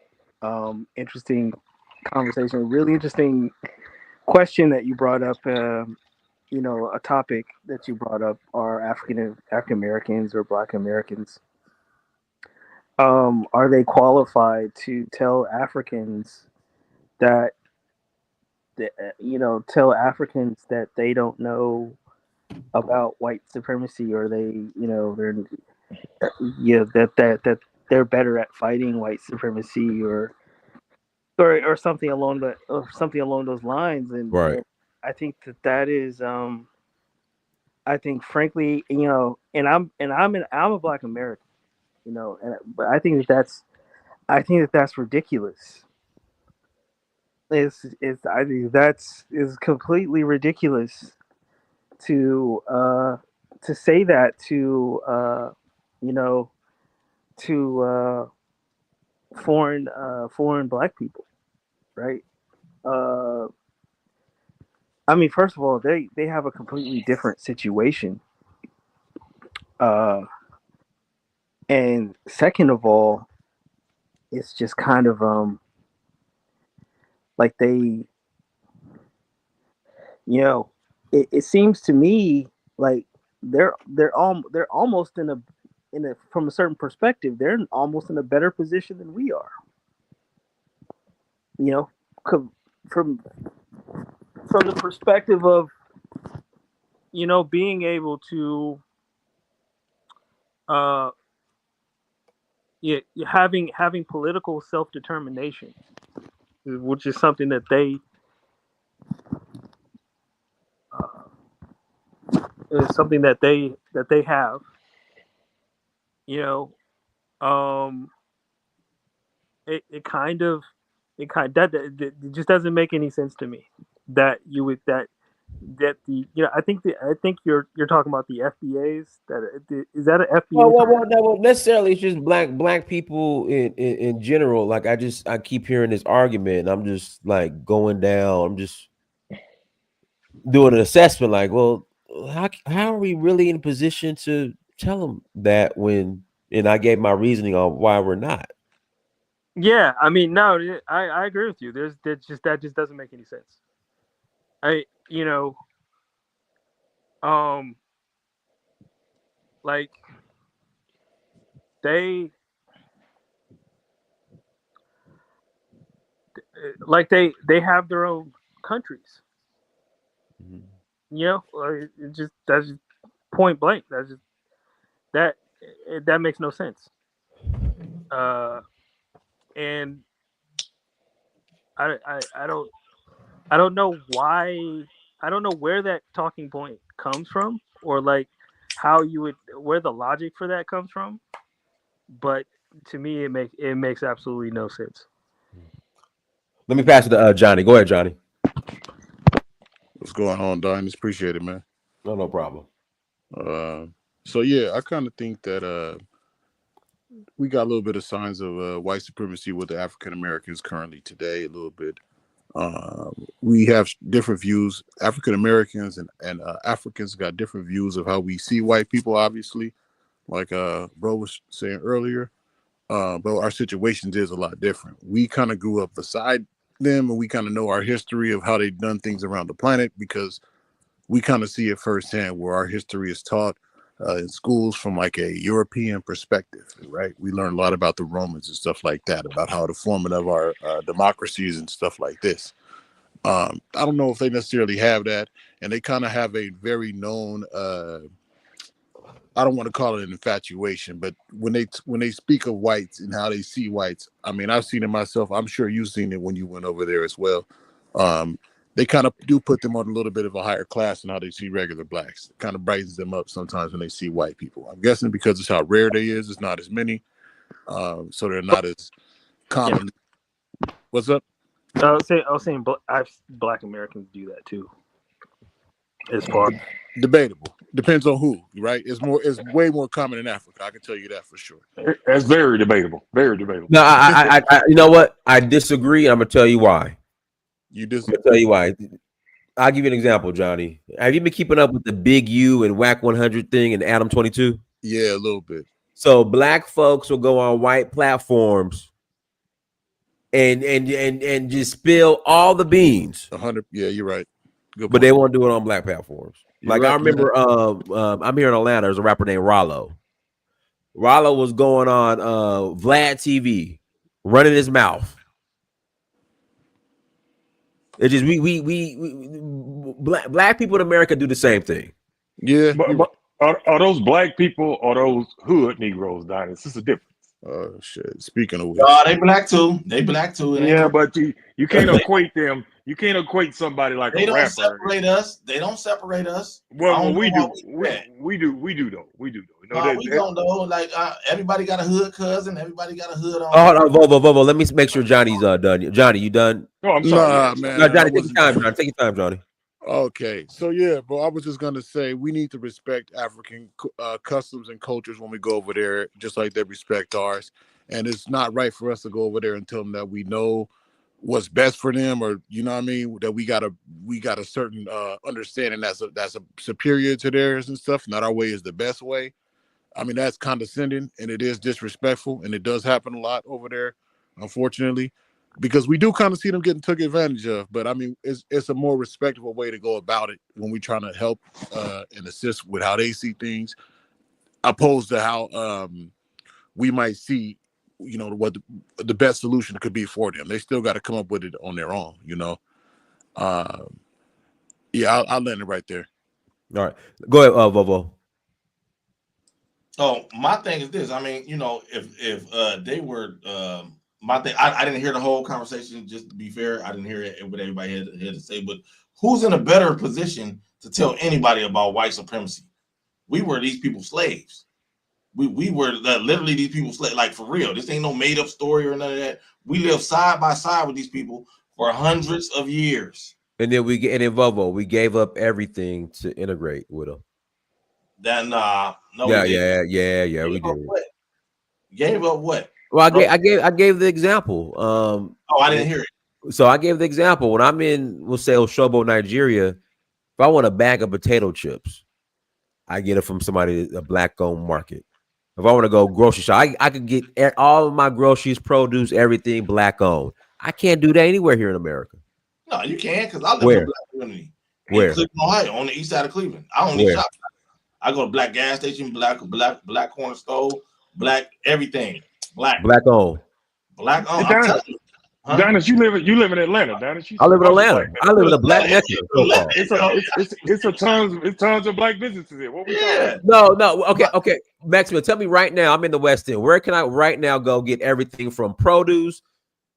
[SPEAKER 4] interesting conversation, a really interesting question that you brought up, a topic that you brought up are African Americans or Black Americans. Are they qualified to tell Africans that, tell Africans that they don't know about white supremacy, or that they're better at fighting white supremacy, or something along those lines,
[SPEAKER 1] Right.
[SPEAKER 4] and I think that is I think, frankly, and I'm a Black American, but I think that's ridiculous. I think that's is completely ridiculous to say that you know to foreign Black people, right? Uh, I mean, first of all, they have a completely different situation, uh, and second of all, it's just kind of like you know, it seems to me like they're almost in a from a certain perspective, they're almost in a better position than we are. You know, from from the perspective of being able to uh having political self determination, which is something that they have. You know, um, it kind of it just doesn't make any sense to me that you would that the I think you're talking about the FBAs. Is that an FBA?
[SPEAKER 1] Well, not necessarily. It's just black people in general. Like I keep hearing this argument, and I'm just like going down. I'm just doing an assessment. Like, well, how are we really in a position to tell them that when? And I gave my reasoning on why we're not.
[SPEAKER 4] Yeah, I mean, no, I agree with you. That just doesn't make any sense. I you know um like they they have their own countries.
[SPEAKER 1] Mhm.
[SPEAKER 4] That's just point blank. That that makes no sense. Uh, and I don't know why. I don't know where that talking point comes from, or like how you would where the logic for that comes from. But to me, it makes absolutely no sense.
[SPEAKER 1] Let me pass it to Johnny. Go ahead, Johnny.
[SPEAKER 5] What's going on, Don? It's appreciated, man.
[SPEAKER 1] No problem.
[SPEAKER 5] Uh, so yeah, I kind of think that we got a little bit of signs of white supremacy with the African Americans currently today. A little bit. We have different views. African Americans and Africans got different views of how we see white people. Obviously, like bro was saying earlier. But our situations is a lot different. We kind of grew up beside them, and we kind of know our history of how they've done things around the planet because we kind of see it firsthand where our history is taught in schools from like a European perspective, right? We learn a lot about the Romans and stuff like that, about how the forming of our democracies and stuff like this. I don't know if they necessarily have that, and they kind of have a very known I don't want to call it an infatuation, but when they speak of whites and how they see whites, I mean, I've seen it myself. I'm sure you've seen it when you went over there as well. Um, they kind of do put them on a little bit of a higher class than how they see regular blacks. It kind of brightens them up sometimes when they see white people. I'm guessing because it's how rare they is. It's not as many, so they're not as common. Yeah. What's up?
[SPEAKER 4] I was saying, Black Americans do that too. As far
[SPEAKER 5] Debatable. Depends on who, right? It's way more common in Africa. I can tell you that for sure.
[SPEAKER 3] That's very debatable. Very debatable.
[SPEAKER 1] No, I you know what? I disagree. I'm gonna tell you why.
[SPEAKER 5] You disagree?
[SPEAKER 1] I'm gonna tell you why. I'll give you an example, Johnny. Have you been keeping up with the Big U and Whack 100 thing and Adam 22?
[SPEAKER 5] Yeah, a little bit.
[SPEAKER 1] So black folks will go on white platforms and just spill all the beans.
[SPEAKER 5] 100. Yeah, you're right. Good
[SPEAKER 1] But
[SPEAKER 5] point.
[SPEAKER 1] they won't do it on black platforms.
[SPEAKER 5] You're
[SPEAKER 1] Like
[SPEAKER 5] right,
[SPEAKER 1] I remember, I'm here in Atlanta. There's a rapper named Rollo. Rollo was going on Vlad TV, running his mouth. It just we black people in America do the same thing.
[SPEAKER 5] Yeah,
[SPEAKER 3] But,
[SPEAKER 5] you're
[SPEAKER 3] but are those black people or those hood Negroes, Donnie? This is a difference.
[SPEAKER 5] right. Shit. Speaking of which,
[SPEAKER 6] They black too. They black too. It ain't
[SPEAKER 3] Yeah,
[SPEAKER 6] no-
[SPEAKER 3] but you can't equate them. You can't equate somebody like
[SPEAKER 6] They
[SPEAKER 3] a
[SPEAKER 6] don't
[SPEAKER 3] rapper.
[SPEAKER 6] separate us. They don't separate us. I
[SPEAKER 3] Well,
[SPEAKER 6] don't
[SPEAKER 3] we
[SPEAKER 6] know
[SPEAKER 3] do.
[SPEAKER 6] why we do that.
[SPEAKER 3] We do. We do though. We do though. You know,
[SPEAKER 6] No,
[SPEAKER 3] that,
[SPEAKER 6] we
[SPEAKER 3] that-
[SPEAKER 6] don't though. Like everybody got a hood cousin. Everybody got a hood on.
[SPEAKER 1] Oh, hold on, Vovo. Let me make sure Johnny's done. Johnny, you done?
[SPEAKER 3] Oh, I'm sorry.
[SPEAKER 5] nah,
[SPEAKER 3] Yeah,
[SPEAKER 5] man.
[SPEAKER 1] No,
[SPEAKER 5] I
[SPEAKER 1] Johnny, take your
[SPEAKER 5] wasn't
[SPEAKER 1] time,
[SPEAKER 5] done.
[SPEAKER 1] Johnny. Take your time, Johnny.
[SPEAKER 5] Okay, so yeah, bro, I was just gonna say we need to respect African customs and cultures when we go over there, just like they respect ours. And it's not right for us to go over there and tell them that we know what's best for them, or you know what I mean, that we got a certain understanding that's a superior to theirs and stuff. Not our way is the best way. I mean, that's condescending and it is disrespectful, and it does happen a lot over there, unfortunately, because we do kind of see them getting took advantage of. But I mean, it's a more respectable way to go about it when we're trying to help and assist with how they see things, opposed to how we might see, you know, what the best solution could be for them. They still got to come up with it on their own, you know. Yeah, I'll land it right there.
[SPEAKER 1] All right, go ahead, Vovo.
[SPEAKER 6] Oh, my thing is this. I mean, you know, if they were my thing, I didn't hear the whole conversation. Just to be fair, I didn't hear it what everybody had to say. But who's in a better position to tell anybody about white supremacy? We were these people's slaves. We were literally these people's slaves. Like for real, this ain't no made up story or none of that. We lived side by side with these people for hundreds of years.
[SPEAKER 1] And then Vovo, we gave up everything to integrate with them.
[SPEAKER 6] Then no,
[SPEAKER 1] Yeah,
[SPEAKER 6] we didn't.
[SPEAKER 1] we did.
[SPEAKER 6] What? Gave up what?
[SPEAKER 1] Well, I gave the example.
[SPEAKER 6] Oh, I didn't hear it.
[SPEAKER 1] So I gave the example when I'm in, we'll say Oshobo, Nigeria. If I want a bag of potato chips, I get it from somebody, a black-owned market. If I want to go grocery shop, I could get all of my groceries, produce, everything black-owned. I can't do that anywhere here in America.
[SPEAKER 6] No, you can't, because I live
[SPEAKER 1] Where?
[SPEAKER 6] in a black community.
[SPEAKER 1] Where?
[SPEAKER 6] In Cleveland, Ohio, on the east side of Cleveland. I don't need shop. I go to black gas station, black corner store, black everything. Black
[SPEAKER 1] owned.
[SPEAKER 6] Black owned.
[SPEAKER 3] Hey,
[SPEAKER 6] I'm telling you.
[SPEAKER 3] Dennis, you live in Atlanta, Dennis.
[SPEAKER 1] I live in Atlanta. I live in a black mecca.
[SPEAKER 3] It's tons of black businesses here. What we talking
[SPEAKER 1] about? No. Okay. Maxima, tell me right now. I'm in the West End. Where can I right now go get everything from produce,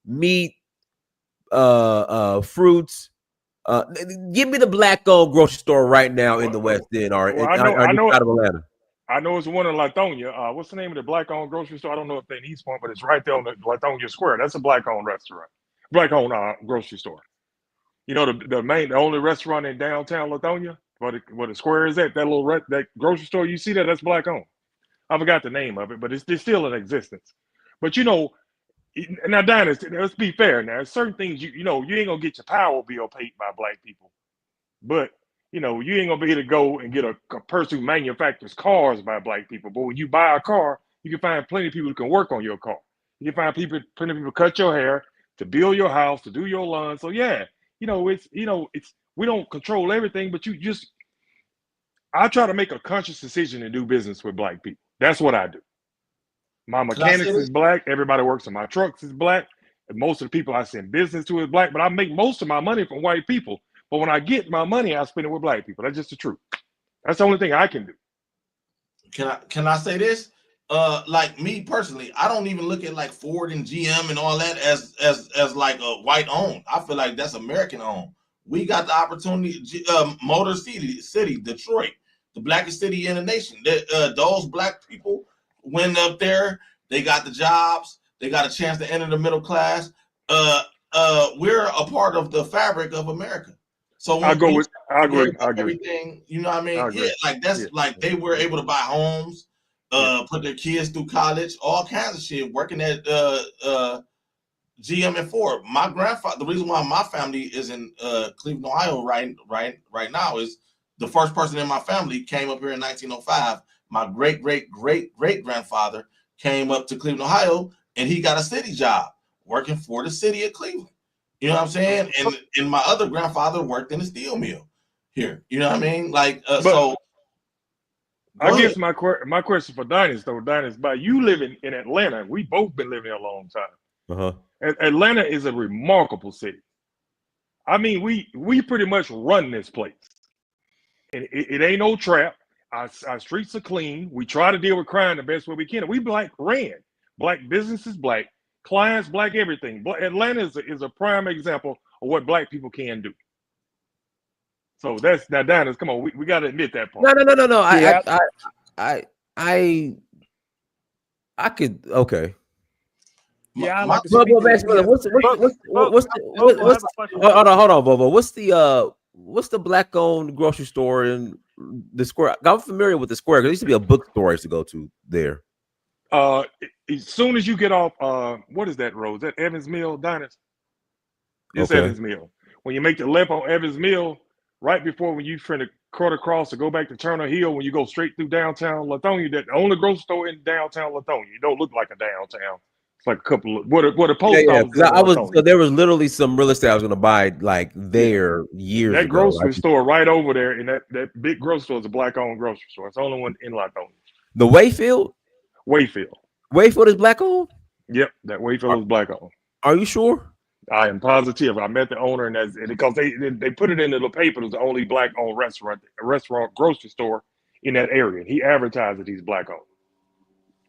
[SPEAKER 1] meat, fruits? Give me the black-owned grocery store right now in the West End, or out of Atlanta.
[SPEAKER 3] I know it's one in Lithonia. What's the name of the black-owned grocery store? I don't know if they're in East Point, but it's right there on the Lithonia Square. That's a black-owned restaurant, black-owned grocery store. You know, the only restaurant in downtown Lithonia, where the square is at, that grocery store. You see that? That's black-owned. I forgot the name of it, but it's still in existence. But you know, now Dennis, let's be fair. Now, certain things you ain't gonna get your power bill paid by black people, but you know, you ain't gonna be able to go and get a person who manufactures cars by black people. But when you buy a car, you can find plenty of people who can work on your car. You can find plenty of people cut your hair, to build your house, to do your lawn. So yeah, it's we don't control everything, but I try to make a conscious decision to do business with black people. That's what I do. My mechanics is black. Everybody works on my trucks is black. And most of the people I send business to is black, but I make most of my money from white people. But when I get my money, I spend it with black people. That's just the truth. That's the only thing I can do.
[SPEAKER 6] Can I say this? Like me personally, I don't even look at like Ford and GM and all that as like a white owned. I feel like that's American owned. We got the opportunity. Motor City, Detroit, the blackest city in the nation. Those black people went up there. They got the jobs. They got a chance to enter the middle class. We're a part of the fabric of America. So
[SPEAKER 3] I agree.
[SPEAKER 6] Everything, you know what I mean? Yeah, like like they were able to buy homes, put their kids through college, all kinds of shit, working at GM and Ford. My grandfather, the reason why my family is in Cleveland, Ohio right now is the first person in my family came up here in 1905. My great grandfather came up to Cleveland, Ohio, and he got a city job working for the city of Cleveland. You know what I'm saying? And my other grandfather worked in a steel mill here. You know what I mean? Like, so.
[SPEAKER 3] I guess my question for Dynas, though, Dynas, by you living in Atlanta, we both been living here a long time. Atlanta is a remarkable city. I mean, we pretty much run this place. And it ain't no trap. Our streets are clean. We try to deal with crime the best way we can. We black businesses black, clients black, everything. Atlanta is a prime example of what black people can do. So that's now, Dynas, come on, we got to admit that part.
[SPEAKER 1] No.
[SPEAKER 7] Yeah.
[SPEAKER 1] I could okay.
[SPEAKER 7] Yeah, I
[SPEAKER 6] My-
[SPEAKER 7] like to speak to
[SPEAKER 1] Hold on, Bobo. What's the black-owned grocery store in the square? I'm familiar with the square because there used to be a bookstore I used to go to there.
[SPEAKER 3] As soon as you get off, what is that road? Is that Evans Mill, Dynas? It's
[SPEAKER 1] Okay.
[SPEAKER 3] Evans Mill. When you make the left on Evans Mill, right before when you trying to cut across to go back to Turner Hill, when you go straight through downtown Lithonia, that the only grocery store in downtown Lithonia. It don't look like a downtown. It's like a couple of what a post office.
[SPEAKER 1] So there was literally some real estate I was going to buy like there years
[SPEAKER 3] that
[SPEAKER 1] ago.
[SPEAKER 3] Grocery store right over there, and that big grocery store is a black-owned grocery store. It's the only one in Lithonia.
[SPEAKER 1] The Wayfield is black-owned.
[SPEAKER 3] Yep, that Wayfield is black-owned.
[SPEAKER 1] Are you sure?
[SPEAKER 3] I am positive. I met the owner, and because they put it into the paper, it was the only black-owned restaurant grocery store in that area. He advertised that he's black-owned.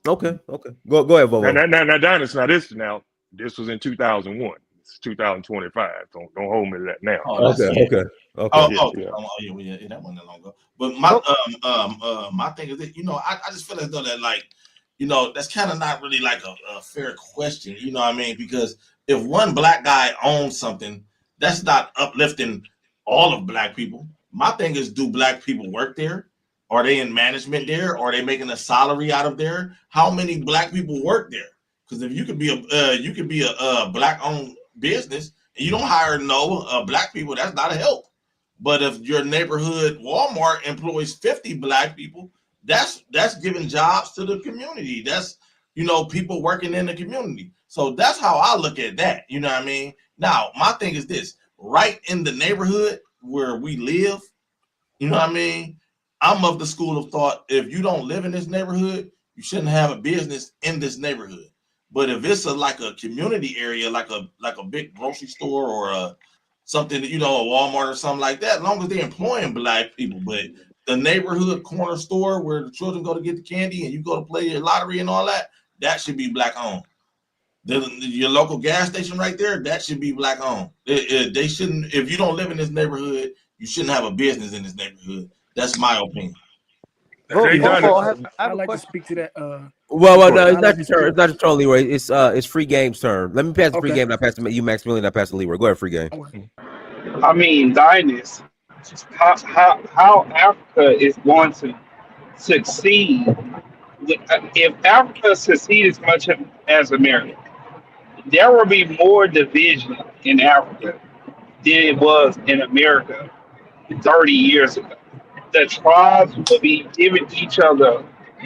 [SPEAKER 1] Okay. Go ahead, Bobo.
[SPEAKER 3] Now, this was in 2001. It's 2025. Don't hold me to that now.
[SPEAKER 1] Okay.
[SPEAKER 6] Yeah, that wasn't that long ago. But my thing is that, I just feel as though that, like, that's kind of not really like a fair question. You know what I mean? Because if one black guy owns something, that's not uplifting all of black people. My thing is, do black people work there? Are they in management there? Are they making a salary out of there? How many black people work there? Because if you could be a black-owned business and you don't hire no black people, that's not a help. But if your neighborhood Walmart employs 50 black people, that's giving jobs to the community. That's people working in the community. So that's how I look at that. You know what I mean? Now, my thing is this: right in the neighborhood where we live, you know what I mean? I'm of the school of thought, if you don't live in this neighborhood, you shouldn't have a business in this neighborhood. But if it's like a community area, like a big grocery store or something, a Walmart or something like that, as long as they're employing black people. But the neighborhood corner store where the children go to get the candy and you go to play your lottery and all that, that should be black owned. Your local gas station right there, that should be black owned. They shouldn't. If you don't live in this neighborhood, you shouldn't have a business in this neighborhood. That's my opinion.
[SPEAKER 7] I like to speak to that.
[SPEAKER 1] Well, no, it's not your turn. It's not your turn, Leroy. It's Free Game's turn. Let me pass the Free Game. I pass to you, Maximilian. I pass to Leroy. Go ahead, Free Game.
[SPEAKER 8] I mean, Dynas, how Africa is going to succeed. If Africa succeeds as much as America, there will be more division in Africa than it was in America 30 years ago. The tribes will be giving each other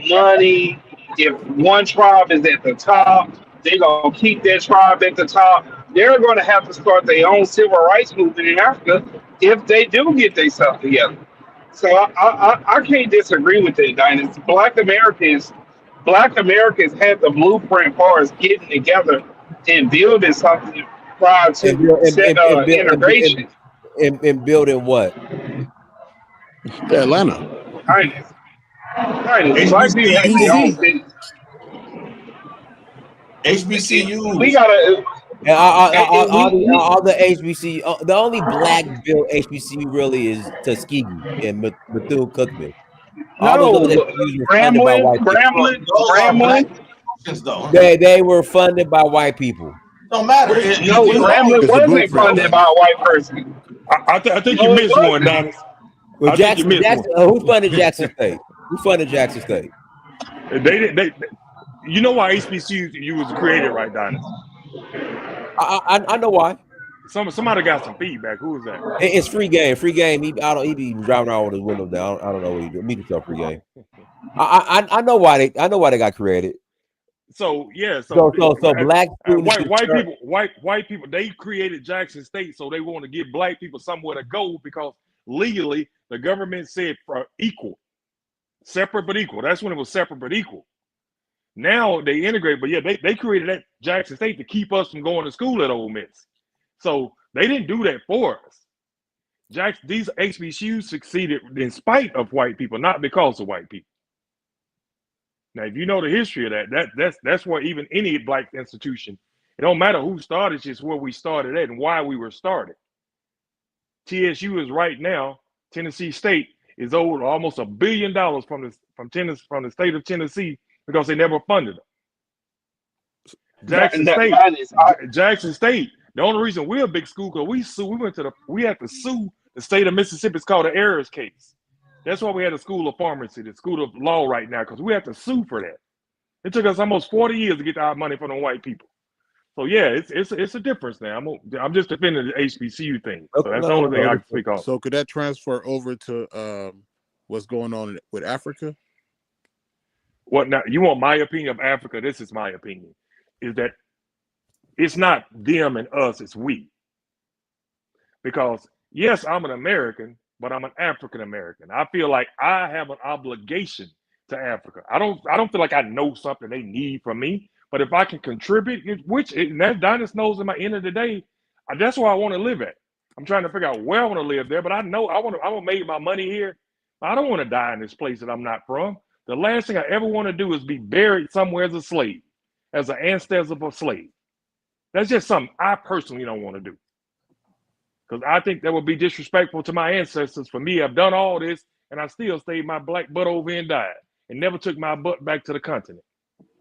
[SPEAKER 8] money. If one tribe is at the top, they're going to keep their tribe at the top. They're going to have to start their own civil rights movement in Africa if they do get themselves together. So I can't disagree with that, Dynas. Black Americans had the blueprint for us getting together and building something prior to integration.
[SPEAKER 1] And building what?
[SPEAKER 5] Atlanta.
[SPEAKER 8] Dynas. Black people have their own thing.
[SPEAKER 6] HBCU.
[SPEAKER 8] We gotta.
[SPEAKER 1] All the HBC, the only black built HBCU really is Tuskegee and Bethune-Cookman.
[SPEAKER 8] Grambling.
[SPEAKER 1] They were funded by white people.
[SPEAKER 6] Don't matter.
[SPEAKER 8] Grambling wasn't funded by a white person.
[SPEAKER 3] I think you missed one, Dynas.
[SPEAKER 1] Well, Jackson, who funded Jackson State? Who funded Jackson State?
[SPEAKER 3] They didn't. You know why HBCU was created, right, Dynas?
[SPEAKER 1] I know why.
[SPEAKER 3] Somebody got some feedback. Who was that?
[SPEAKER 1] It's Free Game. Free Game. He be driving around with his window down. I don't know what he do. Meet himself, Free Game. I know why they got created.
[SPEAKER 3] So yeah,
[SPEAKER 1] So black students
[SPEAKER 3] white people, they created Jackson State, so they want to give black people somewhere to go because legally the government said equal, separate but equal. That's when it was separate but equal. Now they integrate, but yeah, they created that Jackson State to keep us from going to school at Ole Miss. So they didn't do that for us. These HBCUs succeeded in spite of white people, not because of white people. Now, if you know the history of that's where even any black institution, it don't matter who started, it's just where we started at and why we were started. TSU is right now, Tennessee State is owed almost $1 billion from the state of Tennessee because they never funded them. Jackson State. The only reason we're a big school because we had to sue the state of Mississippi. It's called the errors case. That's why we had a school of pharmacy, the school of law right now, because we have to sue for that. It took us almost 40 years to get our money from the white people. So yeah, it's a difference now. I'm just defending the HBCU thing. So that's the only thing I can speak on.
[SPEAKER 5] So could that transfer over to what's going on with Africa?
[SPEAKER 3] What now? You want my opinion of Africa? This is my opinion. Is that it's not them and us, it's we. Because yes, I'm an American, but I'm an African American. I feel like I have an obligation to Africa. I don't feel like I know something they need from me, but if I can contribute, and that Dinus knows at the end of the day, that's where I want to live at. I'm trying to figure out where I want to live there, but I know I want to make my money here. I don't want to die in this place that I'm not from. The last thing I ever want to do is be buried somewhere as a slave, as an ancestor of a slave. That's just something I personally don't want to do. Because I think that would be disrespectful to my ancestors. For me, I've done all this, and I still stayed my black butt over and died, and never took my butt back to the continent.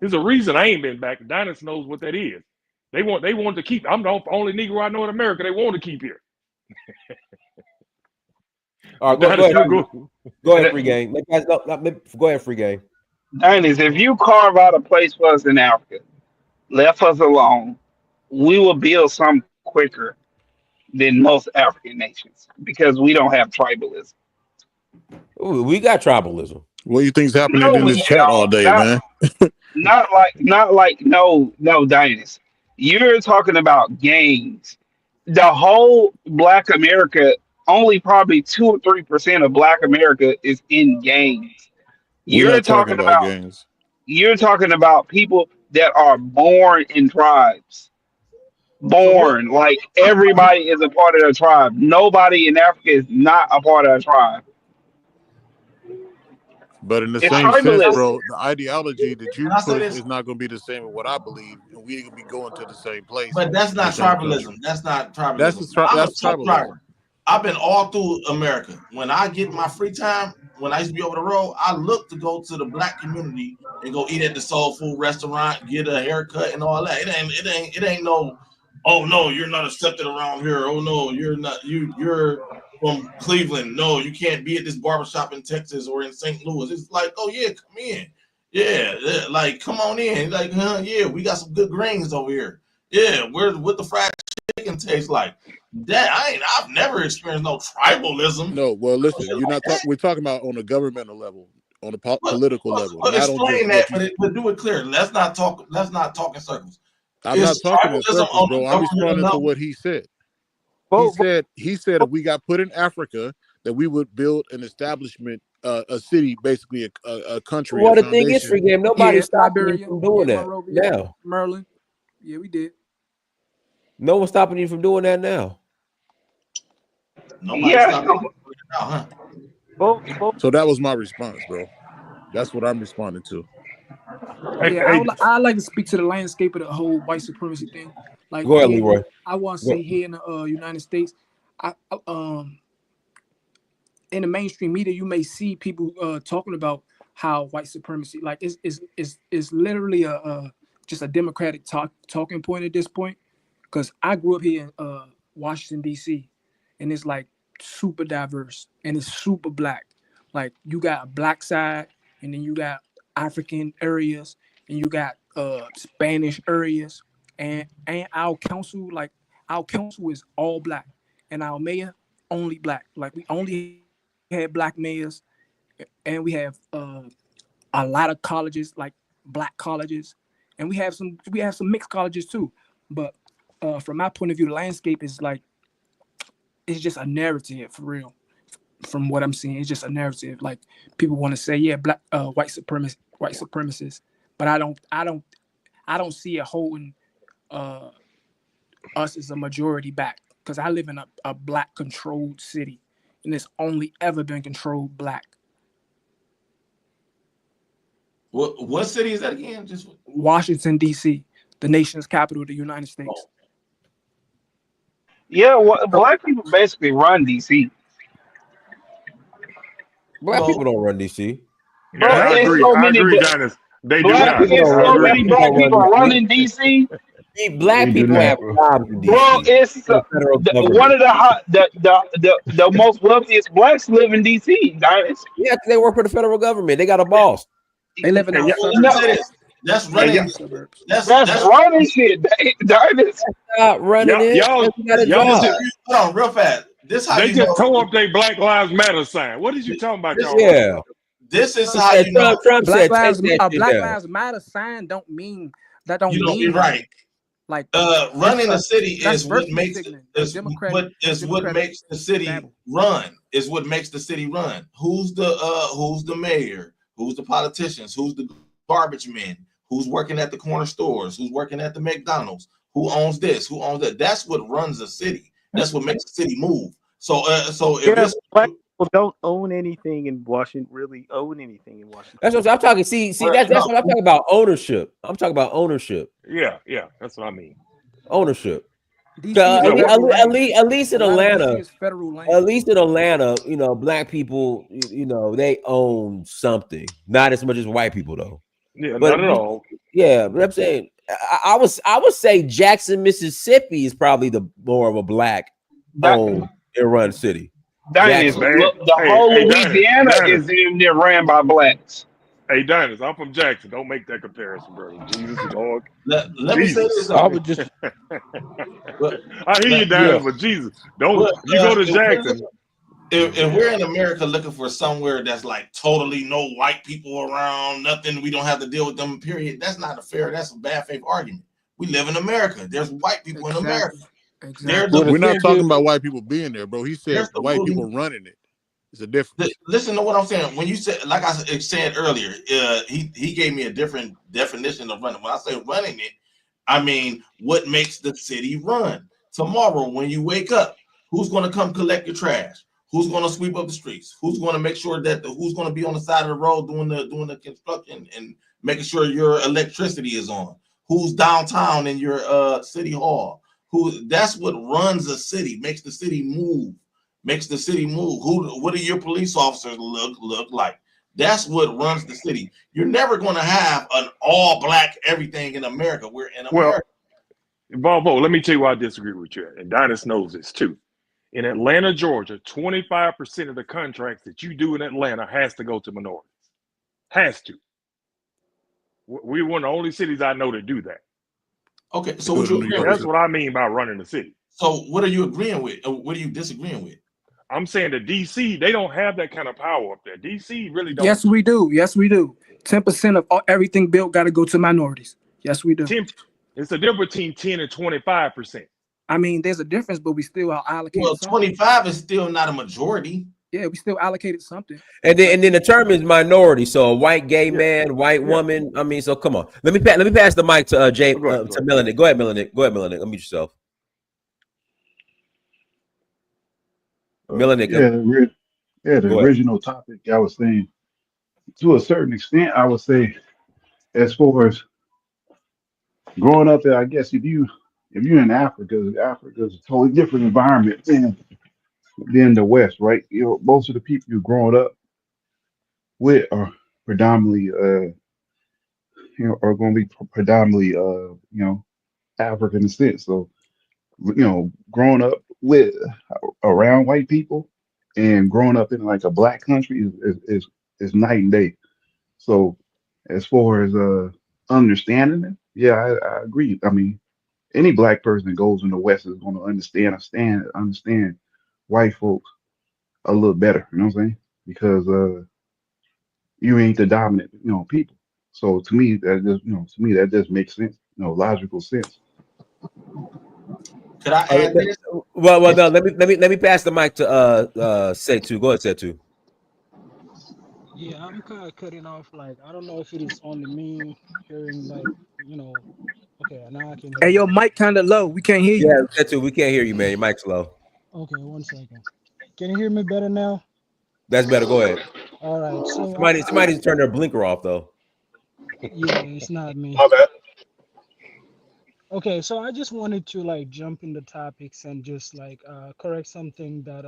[SPEAKER 3] There's a reason I ain't been back. Dinus knows what that is. They want to keep. I'm the only Negro I know in America they want to keep here.
[SPEAKER 1] All right, go ahead, free game. Go ahead, free game.
[SPEAKER 8] Dinus, if you carve out a place for us in Africa, left us alone, we will build something quicker than most African nations because we don't have tribalism.
[SPEAKER 1] Ooh, we got tribalism.
[SPEAKER 5] What do you think's happening in this chat all day, man?
[SPEAKER 8] not like no, Dinus. You're talking about gangs. The whole Black America, only probably 2 or 3% of Black America is in gangs.
[SPEAKER 5] We're not talking about gangs.
[SPEAKER 8] You're talking about people that are born in tribes. Born like everybody is a part of a tribe. Nobody in Africa is not a part of a tribe.
[SPEAKER 5] But in the same sense, bro, the ideology that you push is not going to be the same as what I believe, and we ain't going to be going to the same place.
[SPEAKER 6] But that's not tribalism. That's not tribalism. That's tribalism. I've been all through America. When I get my free time, when I used to be over the road, I look to go to the Black community and go eat at the soul food restaurant, get a haircut, and all that. It ain't no. Oh no, you're not accepted around here. Oh no, you're not. You're from Cleveland. No, you can't be at this barbershop in Texas or in St. Louis. It's like, oh yeah, come in. Yeah, like come on in. Like, yeah, we got some good greens over here. Yeah, what the fried chicken tastes like. That I've never experienced no tribalism.
[SPEAKER 5] No, well, listen, you're not. We're talking about on a governmental level, on a political level.
[SPEAKER 6] Explain that, but do it clear. Let's not talk in circles.
[SPEAKER 5] I'm not talking in circles, bro. I'm responding to what he said. He said if we got put in Africa, that we would build an establishment, a city, basically a country.
[SPEAKER 1] Well, the thing is, free game. Nobody stopped you from doing that. Now,
[SPEAKER 7] Maryland, yeah, we did.
[SPEAKER 1] No one's stopping you from doing that now.
[SPEAKER 6] Nobody stopping you now, huh?
[SPEAKER 5] So that was my response, bro. That's what I'm responding to.
[SPEAKER 7] Yeah, I like to speak to the landscape of the whole white supremacy thing. Like,
[SPEAKER 1] go ahead, Leroy.
[SPEAKER 7] I want to say here in the United States, in the mainstream media, you may see people talking about how white supremacy, like, is literally just a democratic talking point at this point. Because I grew up here in Washington, D.C., and it's like super diverse and it's super Black. Like, you got a Black side, and then you got African areas, and you got Spanish areas, and our council is all Black, and our mayor only Black. Like, we only had Black mayors, and we have a lot of colleges, like Black colleges, and we have some mixed colleges too. But from my point of view, the landscape is like it's just a narrative for real. From what I'm seeing, it's just a narrative. Like people want to say, yeah, black white supremacists, but I don't see it holding us as a majority back, because I live in a black controlled city, and it's only ever been controlled black.
[SPEAKER 6] What city is that again? Just
[SPEAKER 7] Washington, D.C., the nation's capital of the United States.
[SPEAKER 8] Yeah, well, black people basically run DC.
[SPEAKER 1] Black
[SPEAKER 6] So
[SPEAKER 1] people don't run DC.
[SPEAKER 3] Yeah,
[SPEAKER 8] Bro,
[SPEAKER 3] I
[SPEAKER 8] it's
[SPEAKER 3] agree.
[SPEAKER 8] so
[SPEAKER 3] I
[SPEAKER 8] many
[SPEAKER 3] agree, Dennis. They do
[SPEAKER 1] Black
[SPEAKER 8] black.
[SPEAKER 3] not.
[SPEAKER 1] people
[SPEAKER 8] It's
[SPEAKER 1] don't
[SPEAKER 3] I
[SPEAKER 1] run.
[SPEAKER 8] so
[SPEAKER 3] agree.
[SPEAKER 1] Black
[SPEAKER 8] many
[SPEAKER 1] people
[SPEAKER 8] black
[SPEAKER 1] don't run.
[SPEAKER 8] people running DC.
[SPEAKER 1] Black
[SPEAKER 9] They do
[SPEAKER 1] people have
[SPEAKER 9] not, bro.
[SPEAKER 1] jobs in
[SPEAKER 8] Bro,
[SPEAKER 1] DC.
[SPEAKER 8] it's
[SPEAKER 1] The federal
[SPEAKER 8] one
[SPEAKER 1] government.
[SPEAKER 8] of the most wealthiest blacks live in DC, guys.
[SPEAKER 1] Yeah, 'cause they work for the federal government. They got a boss.
[SPEAKER 7] They live in
[SPEAKER 3] And
[SPEAKER 7] our
[SPEAKER 3] yeah,
[SPEAKER 6] let me
[SPEAKER 8] No,
[SPEAKER 6] say
[SPEAKER 7] suburbs.
[SPEAKER 6] this. That's
[SPEAKER 3] and
[SPEAKER 6] running.
[SPEAKER 7] Suburbs.
[SPEAKER 8] that's
[SPEAKER 6] That's
[SPEAKER 8] running shit. Guys.
[SPEAKER 1] Not running it.
[SPEAKER 3] y'all,
[SPEAKER 1] He got a
[SPEAKER 6] this
[SPEAKER 3] y'all
[SPEAKER 1] job.
[SPEAKER 3] just
[SPEAKER 6] hold on real fast. This how
[SPEAKER 3] they
[SPEAKER 6] you
[SPEAKER 3] just
[SPEAKER 6] know.
[SPEAKER 3] tore up their Black Lives Matter sign. What is you talking about,
[SPEAKER 6] This,
[SPEAKER 3] y'all?
[SPEAKER 1] Yeah.
[SPEAKER 6] this is
[SPEAKER 1] Trump
[SPEAKER 6] how
[SPEAKER 1] said,
[SPEAKER 6] you know.
[SPEAKER 1] Trump
[SPEAKER 7] Black
[SPEAKER 1] said, take
[SPEAKER 7] lives
[SPEAKER 1] that shit
[SPEAKER 7] Black
[SPEAKER 1] down.
[SPEAKER 7] Lives Matter sign don't mean
[SPEAKER 6] You
[SPEAKER 7] don't
[SPEAKER 6] know,
[SPEAKER 7] mean
[SPEAKER 6] you're
[SPEAKER 7] nothing.
[SPEAKER 6] right.
[SPEAKER 7] Like
[SPEAKER 6] Running a city
[SPEAKER 7] that's
[SPEAKER 6] is what
[SPEAKER 7] virtue
[SPEAKER 6] makes
[SPEAKER 7] signaling. That's
[SPEAKER 6] what
[SPEAKER 7] democratic
[SPEAKER 6] makes the city
[SPEAKER 7] babble.
[SPEAKER 6] run. Is what makes the city run. Who's the mayor? Who's the politicians? Who's the garbage men? Who's working at the corner stores? Who's working at the McDonald's? Who owns this? Who owns that? That's what runs a city. That's what makes the city move. So if
[SPEAKER 4] Yeah,
[SPEAKER 6] it's
[SPEAKER 4] black people don't own anything in Washington. Really own anything in Washington.
[SPEAKER 1] That's what I'm talking. See, that's
[SPEAKER 6] no,
[SPEAKER 1] what I'm talking about. Ownership. I'm talking about ownership.
[SPEAKER 3] Yeah, that's what I mean.
[SPEAKER 1] Ownership.
[SPEAKER 7] DC is
[SPEAKER 3] Look, what,
[SPEAKER 7] federal land.
[SPEAKER 1] At least in
[SPEAKER 7] A lot of DC
[SPEAKER 1] Atlanta,
[SPEAKER 7] is federal land.
[SPEAKER 1] at least in Atlanta, black people, they own something. Not as much as white people though.
[SPEAKER 3] yeah,
[SPEAKER 1] But
[SPEAKER 3] not at all.
[SPEAKER 1] yeah, but I'm saying I would say Jackson, Mississippi is probably the more of a black
[SPEAKER 8] That
[SPEAKER 1] owned and run city.
[SPEAKER 8] Diners,
[SPEAKER 1] Jackson.
[SPEAKER 3] Man,
[SPEAKER 8] the whole
[SPEAKER 3] hey,
[SPEAKER 8] Louisiana
[SPEAKER 3] Diners.
[SPEAKER 8] is in there ran by blacks.
[SPEAKER 3] Hey, Diners, I'm from Jackson. Don't make that comparison, brother. Jesus Lord.
[SPEAKER 6] let me say this.
[SPEAKER 3] Jesus.
[SPEAKER 9] I would just
[SPEAKER 6] But,
[SPEAKER 3] I hear you,
[SPEAKER 1] Yeah.
[SPEAKER 3] Diners, but Jesus. Don't
[SPEAKER 6] but,
[SPEAKER 3] you go to Jackson.
[SPEAKER 6] if we're in America looking for somewhere that's like totally no white people around, nothing, we don't have to deal with them, period. That's not that's a bad faith argument. We live in America. There's white people in America.
[SPEAKER 7] Exactly.
[SPEAKER 5] We're not talking about white people being there, bro. He said
[SPEAKER 6] There's the
[SPEAKER 5] white
[SPEAKER 6] bully.
[SPEAKER 5] people running it. It's a difference.
[SPEAKER 6] Listen to what I'm saying. When you said, like I said earlier, he gave me a different definition of running. When I say running it, I mean what makes the city run. Tomorrow, when you wake up, who's going to come collect your trash? Who's going to sweep up the streets? Who's going to make sure that who's going to be on the side of the road doing the construction and making sure your electricity is on? Who's downtown in your city hall? That's what runs a city, makes the city move. Makes the city move. What do your police officers look like? That's what runs the city. You're never going to have an all black everything in America. We're in America.
[SPEAKER 3] Well, Volvo, let me tell you why I disagree with you. And Diners knows this too. In Atlanta, Georgia, 25% of the contracts that you do in Atlanta has to go to minorities. Has to. We're one of the only cities I know that do that.
[SPEAKER 6] Okay, so
[SPEAKER 5] Go
[SPEAKER 6] what
[SPEAKER 5] to
[SPEAKER 6] you
[SPEAKER 5] New
[SPEAKER 6] agreeing
[SPEAKER 5] York.
[SPEAKER 6] with?
[SPEAKER 3] That's what I mean by running the city.
[SPEAKER 6] So what are you agreeing with? What are you disagreeing with?
[SPEAKER 3] I'm saying that DC, they don't have that kind of power up there. DC really don't.
[SPEAKER 7] Yes, we do. 10% of everything built got to go to minorities. Yes, we do.
[SPEAKER 3] It's a difference between 10 and 25%.
[SPEAKER 7] I mean, there's a difference, but we still allocated
[SPEAKER 6] Well,
[SPEAKER 7] something.
[SPEAKER 6] 25 is still not a majority.
[SPEAKER 7] Yeah, we still allocated something.
[SPEAKER 1] And then the term is minority. So a white gay man, white woman. I mean, so come on. Let me pass the mic to Jay
[SPEAKER 3] Go ahead.
[SPEAKER 1] to Melanie. Go ahead, Melanie. Unmute yourself. Melanie.
[SPEAKER 9] the original topic I was saying, to a certain extent, I would say, as far as growing up there, I guess if you're in Africa is a totally different environment than the West, right? Most of the people you're growing up with are predominantly are going to be predominantly African descent. So growing up with around white people and growing up in like a black country is night and day. So as far as understanding it, yeah, I agree. I mean, any black person that goes in the West is going to understand white folks a little better. You know what I'm saying? Because you ain't the dominant, people. So to me, that just makes sense. Logical sense.
[SPEAKER 6] Could I add this?
[SPEAKER 1] Well, no. Let me pass the mic to Setu. Go ahead, Setu.
[SPEAKER 10] Yeah, I'm kind of cutting off. Like, I don't know if it is only me hearing, like, okay, now I can hear
[SPEAKER 7] Hey,
[SPEAKER 10] you
[SPEAKER 7] your
[SPEAKER 10] guys.
[SPEAKER 7] mic kind of low. We can't hear
[SPEAKER 1] Yeah,
[SPEAKER 7] you.
[SPEAKER 1] Setu, we can't hear you, man. Your mic's low.
[SPEAKER 10] Okay, one second. Can you hear me better now?
[SPEAKER 1] That's better. Go ahead.
[SPEAKER 10] All right. So,
[SPEAKER 1] Somebody needs to turn their blinker off though.
[SPEAKER 10] yeah, it's not me.
[SPEAKER 8] My bad.
[SPEAKER 10] Okay, so I just wanted to like jump in the topics and just like correct something that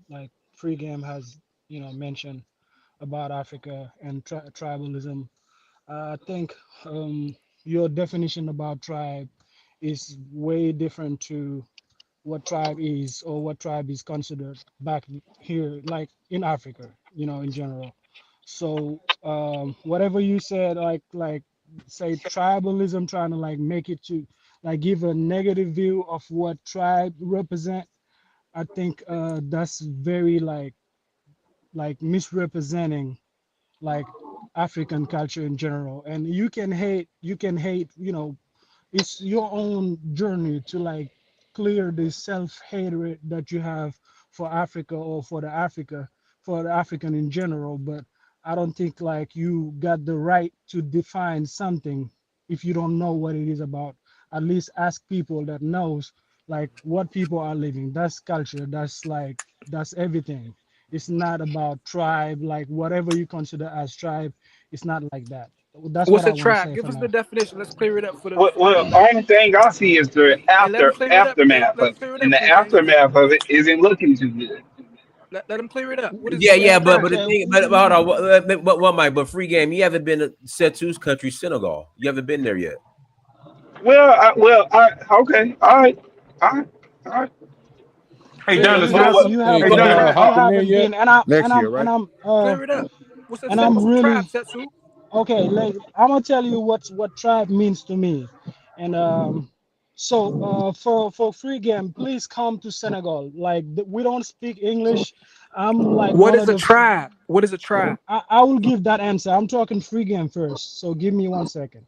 [SPEAKER 10] like Free Game has mentioned about Africa and tribalism. I think your definition about tribe is way different to what tribe is or what tribe is considered back here, like in Africa, in general. So whatever you said, like say tribalism, trying to like make it to like give a negative view of what tribe represent. I think that's very like misrepresenting like African culture in general. And you can hate, it's your own journey to like clear the self-hatred that you have for Africa or for the African in general. But I don't think like you got the right to define something if you don't know what it is about. At least ask people that knows like what people are living. That's culture. That's everything. It's not about tribe, like whatever you consider as tribe, it's not like that. That's what
[SPEAKER 7] What's
[SPEAKER 10] I
[SPEAKER 7] a
[SPEAKER 10] want to
[SPEAKER 7] tribe?
[SPEAKER 10] say
[SPEAKER 7] Give
[SPEAKER 10] for
[SPEAKER 7] us the
[SPEAKER 10] now.
[SPEAKER 7] definition. Let's clear it up for the
[SPEAKER 8] Well,
[SPEAKER 7] feedback.
[SPEAKER 8] only thing I see is the
[SPEAKER 7] Hey, let him clear it up.
[SPEAKER 8] aftermath
[SPEAKER 7] Let
[SPEAKER 8] of
[SPEAKER 7] him
[SPEAKER 8] it,
[SPEAKER 7] clear it
[SPEAKER 8] and
[SPEAKER 7] up,
[SPEAKER 8] the
[SPEAKER 7] free game.
[SPEAKER 8] aftermath of it isn't looking too good.
[SPEAKER 7] Let him clear it up.
[SPEAKER 1] Yeah,
[SPEAKER 7] What is
[SPEAKER 1] yeah,
[SPEAKER 7] a
[SPEAKER 1] but
[SPEAKER 7] tribe?
[SPEAKER 1] the
[SPEAKER 10] Okay.
[SPEAKER 1] thing, but hold on, but one mic, but Free Game, you haven't been to Setu's country, Senegal. You haven't been there yet.
[SPEAKER 8] Okay, all right, all right, all right.
[SPEAKER 3] Hey,
[SPEAKER 7] Clear it
[SPEAKER 10] Yeah,
[SPEAKER 7] up,
[SPEAKER 3] Dallas,
[SPEAKER 10] you
[SPEAKER 3] can I?
[SPEAKER 10] have
[SPEAKER 7] Setsu.
[SPEAKER 10] you
[SPEAKER 11] Hey,
[SPEAKER 10] haven't
[SPEAKER 3] Hey,
[SPEAKER 11] can
[SPEAKER 10] you
[SPEAKER 3] Dallas.
[SPEAKER 11] I
[SPEAKER 10] have you
[SPEAKER 11] hop in there
[SPEAKER 10] haven't
[SPEAKER 11] yet?
[SPEAKER 10] been, and I'm
[SPEAKER 5] Next
[SPEAKER 10] and
[SPEAKER 5] year,
[SPEAKER 10] I'm
[SPEAKER 5] right?
[SPEAKER 10] and I'm
[SPEAKER 7] Clear it up. What's
[SPEAKER 10] and I'm
[SPEAKER 7] a
[SPEAKER 10] really
[SPEAKER 7] tribe, Setsu?
[SPEAKER 10] okay. Like I'm gonna tell you what tribe means to me, and so for free game, please come to Senegal. Like we don't speak English. I'm like
[SPEAKER 7] What
[SPEAKER 10] one
[SPEAKER 7] is
[SPEAKER 10] of
[SPEAKER 7] a
[SPEAKER 10] the.
[SPEAKER 7] tribe? What is a tribe?
[SPEAKER 10] I will give that answer. I'm talking free game first, so give me 1 second.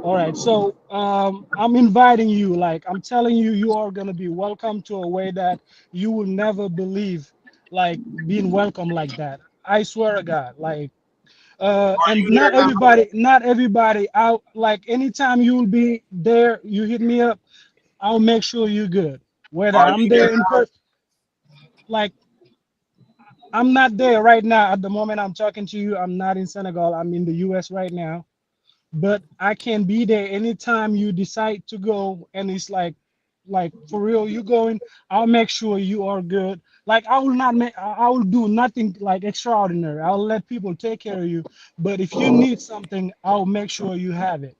[SPEAKER 10] All right, so I'm inviting you, like I'm telling you, you are gonna be welcome to a way that you will never believe, like being welcome like that. I swear to God, like
[SPEAKER 8] Are
[SPEAKER 10] and
[SPEAKER 8] you there now?
[SPEAKER 10] not everybody out. Like anytime you will be there, you hit me up. I'll make sure you're good. Whether
[SPEAKER 8] Are
[SPEAKER 10] I'm
[SPEAKER 8] you there
[SPEAKER 10] there in
[SPEAKER 8] now?
[SPEAKER 10] person, like I'm not there right now. At the moment I'm talking to you, I'm not in Senegal. I'm in the U.S. right now, but I can be there anytime you decide to go. And it's like for real, you going, I'll make sure you are good. Like I will not make, I will do nothing like extraordinary. I'll let people take care of you. But if you need something, I'll make sure you have it.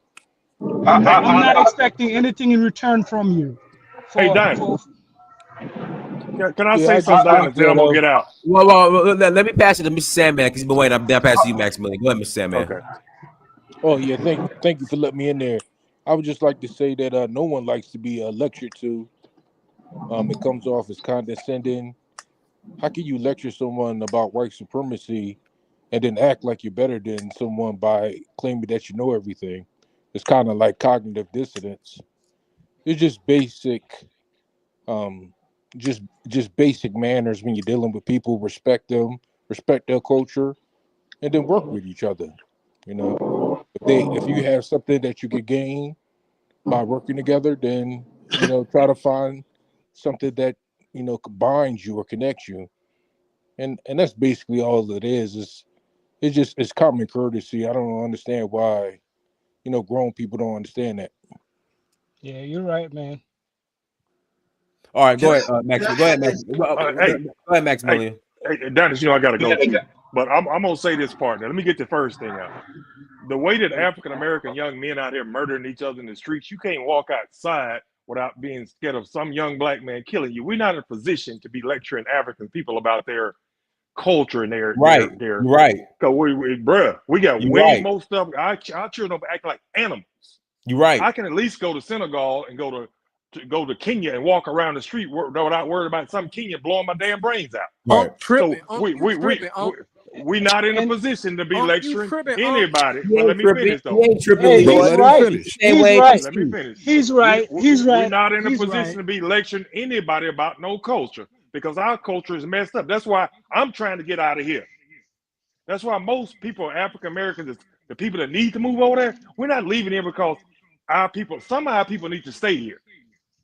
[SPEAKER 3] Hey,
[SPEAKER 10] I'm not
[SPEAKER 8] I,
[SPEAKER 10] expecting anything in return from you.
[SPEAKER 3] hey,
[SPEAKER 10] For
[SPEAKER 3] Dallas.
[SPEAKER 10] for
[SPEAKER 3] Can I
[SPEAKER 11] Yeah,
[SPEAKER 3] say
[SPEAKER 11] I
[SPEAKER 3] something,
[SPEAKER 11] just
[SPEAKER 8] I,
[SPEAKER 3] Dallas?
[SPEAKER 11] think
[SPEAKER 3] Then
[SPEAKER 11] that
[SPEAKER 3] I'm gonna get out.
[SPEAKER 1] Let me pass it to Mr. Sandman because he's been waiting. I'm down past you, Maximilian. Go ahead, Mr. Sandman.
[SPEAKER 3] Okay.
[SPEAKER 11] oh yeah, thank you for letting me in there. I would just like to say that no one likes to be lectured to. It comes off as condescending. How can you lecture someone about white supremacy and then act like you're better than someone by claiming that you know everything? It's kind of like cognitive dissonance. It's just basic, um, just basic manners when you're dealing with people. Respect them, respect their culture, and then work with each other. You know, if you have something that you could gain by working together, then try to find something that combines you or connects you, and that's basically all it is. It's common courtesy. I don't understand why grown people don't understand that.
[SPEAKER 10] yeah, you're right, man.
[SPEAKER 1] All right,
[SPEAKER 8] can
[SPEAKER 1] go
[SPEAKER 8] I
[SPEAKER 1] ahead,
[SPEAKER 8] can
[SPEAKER 1] Max.
[SPEAKER 8] I
[SPEAKER 1] Go ahead,
[SPEAKER 8] add
[SPEAKER 1] Max.
[SPEAKER 8] this?
[SPEAKER 3] Hey,
[SPEAKER 1] Go ahead,
[SPEAKER 3] hey,
[SPEAKER 1] Maximilian.
[SPEAKER 3] hey, Dallas. I gotta go too.
[SPEAKER 8] Yeah,
[SPEAKER 3] But I'm gonna say this part. Now, let me get the first thing out. The way that African American young men out here murdering each other in the streets, you can't walk outside without being scared of some young black man killing you. We're not in a position to be lecturing African people about their culture and
[SPEAKER 1] Right,
[SPEAKER 3] their.
[SPEAKER 1] you're right.
[SPEAKER 3] Cause bruh, we got
[SPEAKER 1] You're
[SPEAKER 3] way
[SPEAKER 1] right.
[SPEAKER 3] more stuff. Our children don't act like animals.
[SPEAKER 1] You're right.
[SPEAKER 3] I can at least go to Senegal and go to Kenya and walk around the street without worrying about some Kenya blowing my damn brains out.
[SPEAKER 1] Right.
[SPEAKER 7] Unk
[SPEAKER 3] So
[SPEAKER 7] tripping. Unk, you tripping,
[SPEAKER 3] we
[SPEAKER 7] Unk.
[SPEAKER 3] We're not in a
[SPEAKER 10] And
[SPEAKER 3] position to be
[SPEAKER 7] You
[SPEAKER 3] lecturing
[SPEAKER 7] tripping,
[SPEAKER 3] anybody.
[SPEAKER 1] You
[SPEAKER 3] But let
[SPEAKER 1] ain't
[SPEAKER 3] me
[SPEAKER 1] tripping.
[SPEAKER 3] finish
[SPEAKER 1] You
[SPEAKER 3] though.
[SPEAKER 1] ain't tripping,
[SPEAKER 10] hey,
[SPEAKER 5] Yo,
[SPEAKER 1] Leroy.
[SPEAKER 10] he's
[SPEAKER 5] let him
[SPEAKER 10] right.
[SPEAKER 5] finish.
[SPEAKER 1] Same
[SPEAKER 10] He's
[SPEAKER 1] way.
[SPEAKER 10] right.
[SPEAKER 3] Let me finish.
[SPEAKER 10] He's right. He's
[SPEAKER 3] We're
[SPEAKER 10] right.
[SPEAKER 3] not in a
[SPEAKER 10] He's
[SPEAKER 3] position
[SPEAKER 10] right.
[SPEAKER 3] to be lecturing anybody about no culture because our culture is messed up. That's why I'm trying to get out of here. That's why most people, African Americans, the people that need to move over there, we're not leaving here because some of our people need to stay here.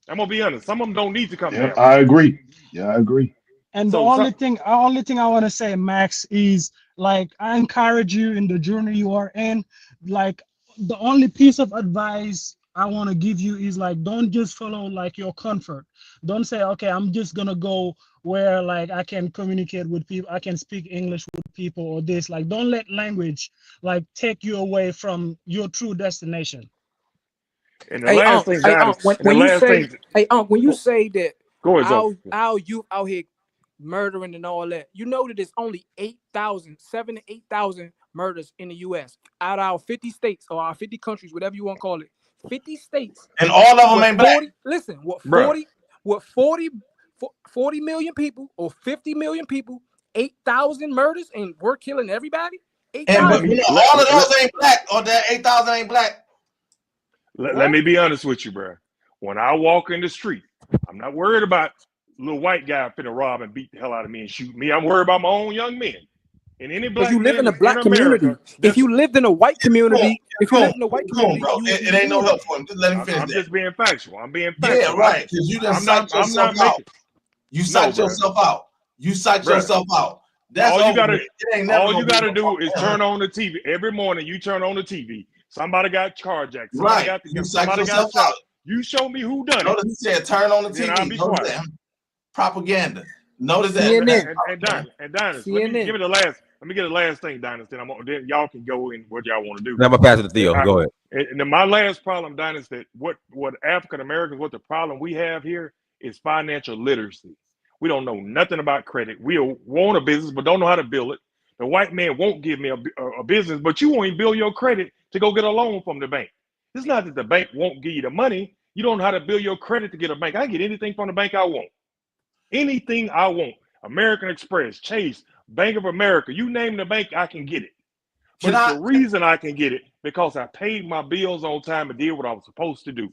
[SPEAKER 3] I'm gonna be honest. Some of them don't need to come to
[SPEAKER 9] Yep,
[SPEAKER 3] Africa.
[SPEAKER 9] I agree. Yeah, I agree.
[SPEAKER 10] And the
[SPEAKER 3] So
[SPEAKER 10] only
[SPEAKER 3] some,
[SPEAKER 10] thing, I want to say, Max, is like I encourage you in the journey you are in. Like the only piece of advice I want to give you is like don't just follow like your comfort. Don't say, okay, I'm just gonna go where like I can communicate with people, I can speak English with people or this. Like don't let language like take you away from your true destination.
[SPEAKER 3] and the last thing, Don, and the
[SPEAKER 7] When you
[SPEAKER 3] last
[SPEAKER 7] say,
[SPEAKER 3] thing,
[SPEAKER 7] when you say that
[SPEAKER 3] go ahead, Joe.
[SPEAKER 7] our youth out here murdering and all that, you know that there's only 7 to 8,000 murders in the U.S. out of our 50 states or our 50 countries, whatever you want to call it. 50 states,
[SPEAKER 6] And all of them
[SPEAKER 7] with
[SPEAKER 6] ain't black.
[SPEAKER 7] 40. Listen,
[SPEAKER 3] Bruh.
[SPEAKER 7] 40 million people or 50 million people, 8,000 murders, and we're killing everybody.
[SPEAKER 6] And but
[SPEAKER 7] 8,000.
[SPEAKER 6] all of those ain't black, or that 8,000 ain't black.
[SPEAKER 3] Let me be honest with you, bro. When I walk in the street, I'm not worried about little white guy finna rob and beat the hell out of me and shoot me. I'm worried about my own young men. And any
[SPEAKER 7] Because
[SPEAKER 3] black
[SPEAKER 7] you live in
[SPEAKER 3] man
[SPEAKER 7] a
[SPEAKER 3] in
[SPEAKER 7] black community.
[SPEAKER 3] America,
[SPEAKER 7] If you lived in a white community,
[SPEAKER 6] Cool,
[SPEAKER 7] you
[SPEAKER 6] bro. It ain't no help for him. Just let him finish
[SPEAKER 3] I'm
[SPEAKER 6] that.
[SPEAKER 3] just being factual. I'm being
[SPEAKER 6] Yeah,
[SPEAKER 3] factual.
[SPEAKER 6] right. Because you done psyched yourself out. You psyched yourself out. You psyched yourself out. That's
[SPEAKER 3] all you
[SPEAKER 6] over
[SPEAKER 3] gotta
[SPEAKER 6] with. It ain't never
[SPEAKER 3] all you
[SPEAKER 6] gonna be
[SPEAKER 3] gotta
[SPEAKER 6] no
[SPEAKER 3] do is
[SPEAKER 6] problem.
[SPEAKER 3] turn on the TV. Every morning you turn on the TV. Somebody got carjacked.
[SPEAKER 6] Right. You psyched yourself out.
[SPEAKER 3] You show me who done it.
[SPEAKER 6] Notice he said turn on the
[SPEAKER 3] Then
[SPEAKER 6] TV.
[SPEAKER 3] I'll be
[SPEAKER 6] Notice
[SPEAKER 3] quiet.
[SPEAKER 6] that. Propaganda. Notice that.
[SPEAKER 7] CNN.
[SPEAKER 3] And Dinus, let me give it the last. Let me get the last thing, Dinus. Then y'all can go in what y'all want to do.
[SPEAKER 1] Now I'm gonna pass it to Theo. Go ahead.
[SPEAKER 3] And then my last problem, Dinus, that what African Americans, what the problem we have here is financial literacy. We don't know nothing about credit. We want a business, but don't know how to build it. The white man won't give me a business, but you won't even build your credit to go get a loan from the bank. It's not that the bank won't give you the money. You don't know how to build your credit to get a bank. I get anything from the bank I want. Anything I want. American Express, Chase, Bank of America, you name the bank, I can get it. But it's the reason I can get it because I paid my bills on time and did what I was supposed to do.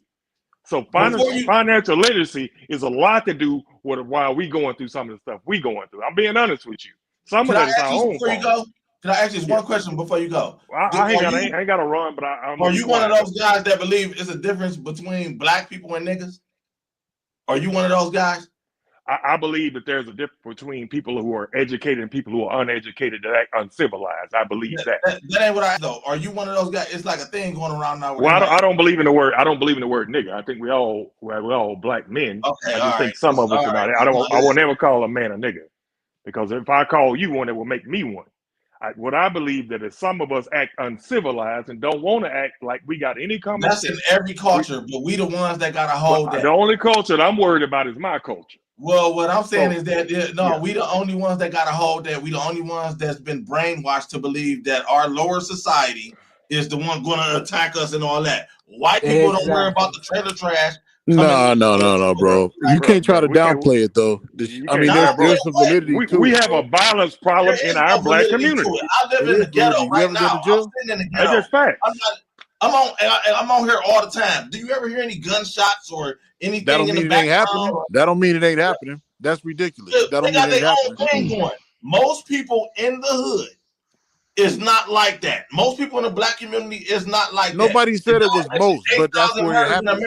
[SPEAKER 3] So financial literacy is a lot to do with why we going through some of the stuff we going through. I'm being honest with you. Some of that is our own fault.
[SPEAKER 6] Can I ask you one question before you go?
[SPEAKER 3] I ain't got to run, but I'm.
[SPEAKER 6] Are you one of those guys that believe it's a difference between black people and niggas? Are you one of those guys?
[SPEAKER 3] I believe that there's a difference between people who are educated and people who are uneducated that act uncivilized. I believe that.
[SPEAKER 6] That ain't what I though. Are you one of those guys? It's like a thing going around now.
[SPEAKER 3] Well, I don't believe in the word. I don't believe in the word nigga. I think we're all black men.
[SPEAKER 6] Okay,
[SPEAKER 3] I just think some of us are not. I will never call a man a nigga, because if I call you one, it will make me one. What I believe that is some of us act uncivilized and don't want to act like we got any common sense.
[SPEAKER 6] That's in every culture, but we the ones that got to hold that.
[SPEAKER 3] The only culture that I'm worried about is my culture.
[SPEAKER 6] Well, what I'm saying is that we the only ones that got to hold that. We the only ones that's been brainwashed to believe that our lower society is the one going to attack us and all that. White people don't worry about the trailer trash.
[SPEAKER 5] No, bro. You can't try to downplay it, though. I mean, there's some validity to it.
[SPEAKER 3] We have a violence problem in our black community.
[SPEAKER 6] I live in the ghetto right now. I'm sitting in the ghetto.
[SPEAKER 3] That's fact.
[SPEAKER 6] I'm on here all the time. Do you ever hear any gunshots or anything?
[SPEAKER 5] That don't mean it ain't happening. That don't mean it ain't happening. That's ridiculous. That don't mean it ain't happening.
[SPEAKER 6] Most people in the hood is not like that. Most people in the black community is not like that.
[SPEAKER 5] Nobody said it was most, but that's where it happens.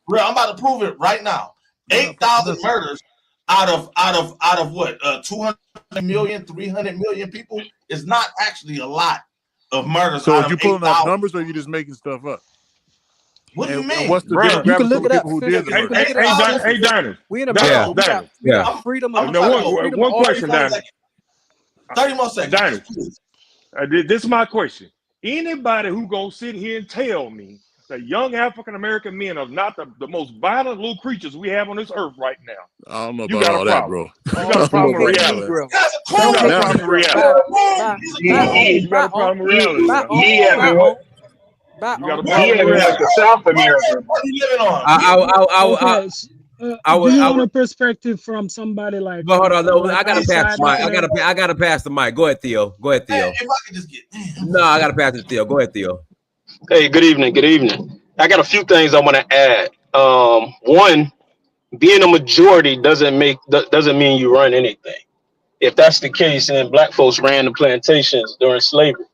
[SPEAKER 6] Bro, I'm about to prove it right now. 8,000 murders out of what? 200 million, 300 million people is not actually a lot of murders.
[SPEAKER 5] So are you pulling up numbers, or are you just making stuff up?
[SPEAKER 6] What do you mean?
[SPEAKER 5] What's the demographic of people who did the murder?
[SPEAKER 3] Hey, Dinus.
[SPEAKER 7] We in America. We got freedom of
[SPEAKER 3] one question, Dinus.
[SPEAKER 6] 30 more seconds.
[SPEAKER 3] Dinus, this is my question. Anybody who gonna sit here and tell me that young African American men are not the most violent little creatures we have on this earth right now?
[SPEAKER 5] I don't know about all that, bro.
[SPEAKER 3] You got a problem with reality. You got a problem with reality. You got a problem with reality.
[SPEAKER 8] Like South America.
[SPEAKER 6] What are you living on?
[SPEAKER 10] Do you
[SPEAKER 1] I
[SPEAKER 10] want
[SPEAKER 1] would.
[SPEAKER 10] a perspective from somebody like
[SPEAKER 1] But hold on, no, I gotta pass
[SPEAKER 10] outside
[SPEAKER 1] the
[SPEAKER 10] of
[SPEAKER 1] mic.
[SPEAKER 10] the?
[SPEAKER 1] I gotta pass the mic. Go ahead, Theo. Go ahead,
[SPEAKER 6] Man,
[SPEAKER 1] Theo.
[SPEAKER 6] if I could just get, damn.
[SPEAKER 1] No, I gotta pass it to Theo. Go ahead, Theo.
[SPEAKER 12] Hey, good evening. Good evening. I got a few things I want to add. One, being a majority doesn't mean you run anything. If that's the case, then black folks ran the plantations during slavery,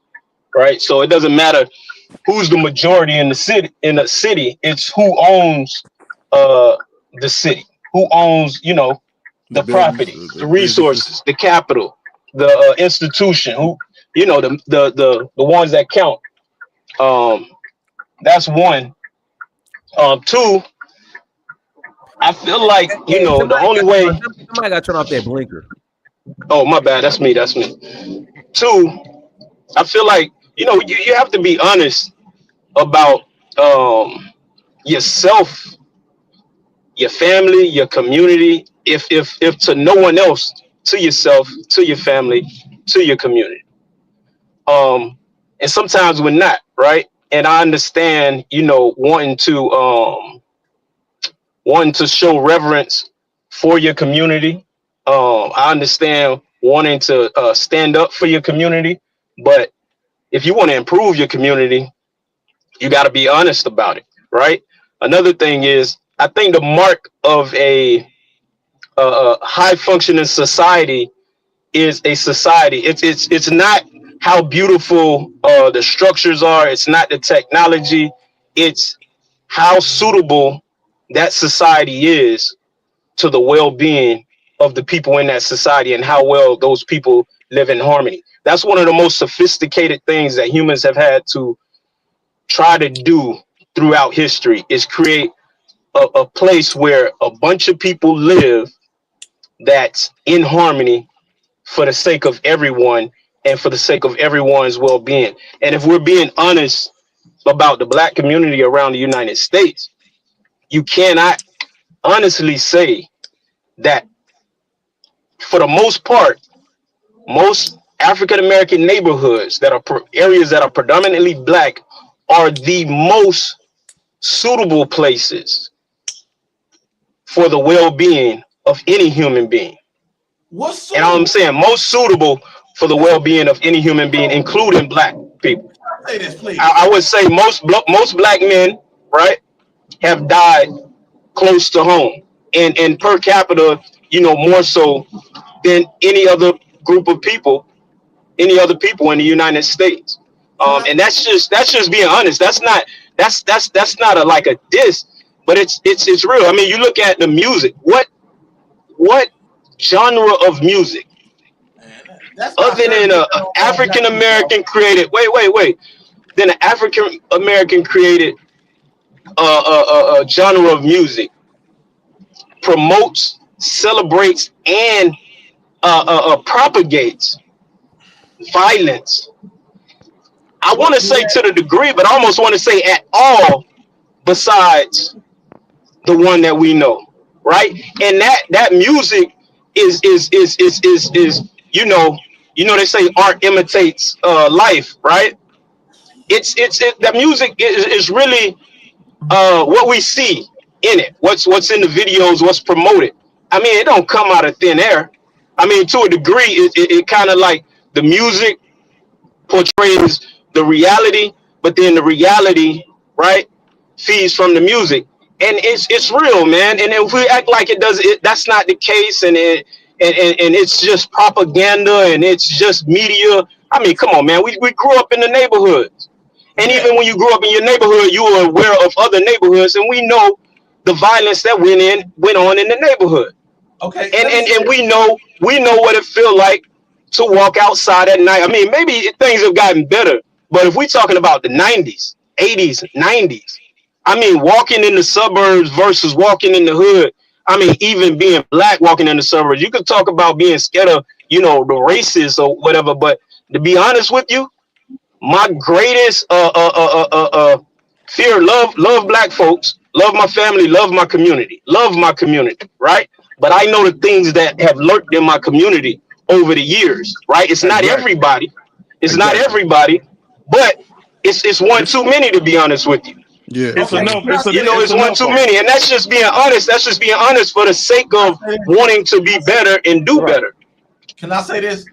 [SPEAKER 12] right? So it doesn't matter who's the majority in the city. In a city, it's who owns uh the city, who owns
[SPEAKER 5] The
[SPEAKER 12] the
[SPEAKER 5] buildings,
[SPEAKER 12] property,
[SPEAKER 5] the
[SPEAKER 12] the
[SPEAKER 5] businesses.
[SPEAKER 12] resources, the capital, the institution, who the ones that count. Um, that's one. Two, I feel like
[SPEAKER 1] Hey,
[SPEAKER 12] the only way.
[SPEAKER 1] somebody got to turn off that blinker.
[SPEAKER 12] Oh, my bad. That's me. That's me. Two, I feel like you have to be honest about yourself, your family, your community. If to no one else, to yourself, to your family, to your community. And sometimes we're not, right? And I understand, wanting to show reverence for your community. I understand wanting to stand up for your community, but if you want to improve your community, you got to be honest about it, right? Another thing is, I think the mark of a high functioning society is a society. It's not how beautiful the structures are. It's not the technology. It's how suitable that society is to the well-being of the people in that society and how well those people live in harmony. That's one of the most sophisticated things that humans have had to try to do throughout history, is create a place where a bunch of people live that's in harmony for the sake of everyone and for the sake of everyone's well-being. And if we're being honest about the black community around the United States, you cannot honestly say that for the most part, most African American neighborhoods that are areas that are predominantly black are the most suitable places for the well-being of any human being.
[SPEAKER 6] What's
[SPEAKER 12] And I'm
[SPEAKER 6] suitable?
[SPEAKER 12] saying most suitable for the well-being of any human being, including black people.
[SPEAKER 6] Say this, please.
[SPEAKER 12] I would say most black men, right, have died close to home, and per capita, more so than group of people, any other people in the United States. And that's just being honest. That's not a like a diss, but it's real. I mean, you look at the music. What genre of music
[SPEAKER 6] That's not
[SPEAKER 12] other
[SPEAKER 6] fair to
[SPEAKER 12] than
[SPEAKER 6] get
[SPEAKER 12] a
[SPEAKER 6] that on all black
[SPEAKER 12] African
[SPEAKER 6] people, bro.
[SPEAKER 12] American created? Wait. Then an African American created genre of music promotes, celebrates, and propagates violence. I want to
[SPEAKER 6] What do
[SPEAKER 12] say
[SPEAKER 6] that?
[SPEAKER 12] to the degree, but I almost want to say at all, besides the one that we know, right? And that music is they say art imitates life, right? That music is really what we see in it, what's in the videos, what's promoted. I mean, it don't come out of thin air. I mean, to a degree, it kind of like the music portrays the reality, but then the reality, right, feeds from the music, and it's real, man. And if we act like that's not the case, and it's just propaganda and it's just media. I mean, come on, man. We grew up in the neighborhoods, and
[SPEAKER 6] Yeah.
[SPEAKER 12] even when you grew up in your neighborhood, you were aware of other neighborhoods, and we know the violence that went on in the neighborhood.
[SPEAKER 6] Okay.
[SPEAKER 12] and
[SPEAKER 6] Let me
[SPEAKER 12] and,
[SPEAKER 6] say
[SPEAKER 12] and
[SPEAKER 6] this.
[SPEAKER 12] we know what it feel like to walk outside at night. I mean, maybe things have gotten better, but if we're talking about the 90s, 80s, 90s, I mean, walking in the suburbs versus walking in the hood. I mean, even being black walking in the suburbs, you could talk about being scared of the races or whatever, but to be honest with you, my greatest fear, love black folks, love my family, love my community, right? But I know the things that have lurked in my community over the years, right? It's not
[SPEAKER 5] Exactly.
[SPEAKER 12] everybody, it's not
[SPEAKER 5] Exactly.
[SPEAKER 12] everybody, but it's one
[SPEAKER 5] This
[SPEAKER 12] too many, to be honest with you.
[SPEAKER 5] Yeah,
[SPEAKER 3] It's
[SPEAKER 6] Okay,
[SPEAKER 3] enough.
[SPEAKER 6] can I say
[SPEAKER 12] It's one
[SPEAKER 3] enough
[SPEAKER 12] too
[SPEAKER 3] of
[SPEAKER 12] many, and that's just being honest. That's just being honest for the sake of wanting to be better and do
[SPEAKER 3] right.
[SPEAKER 12] better.
[SPEAKER 6] Can I say this?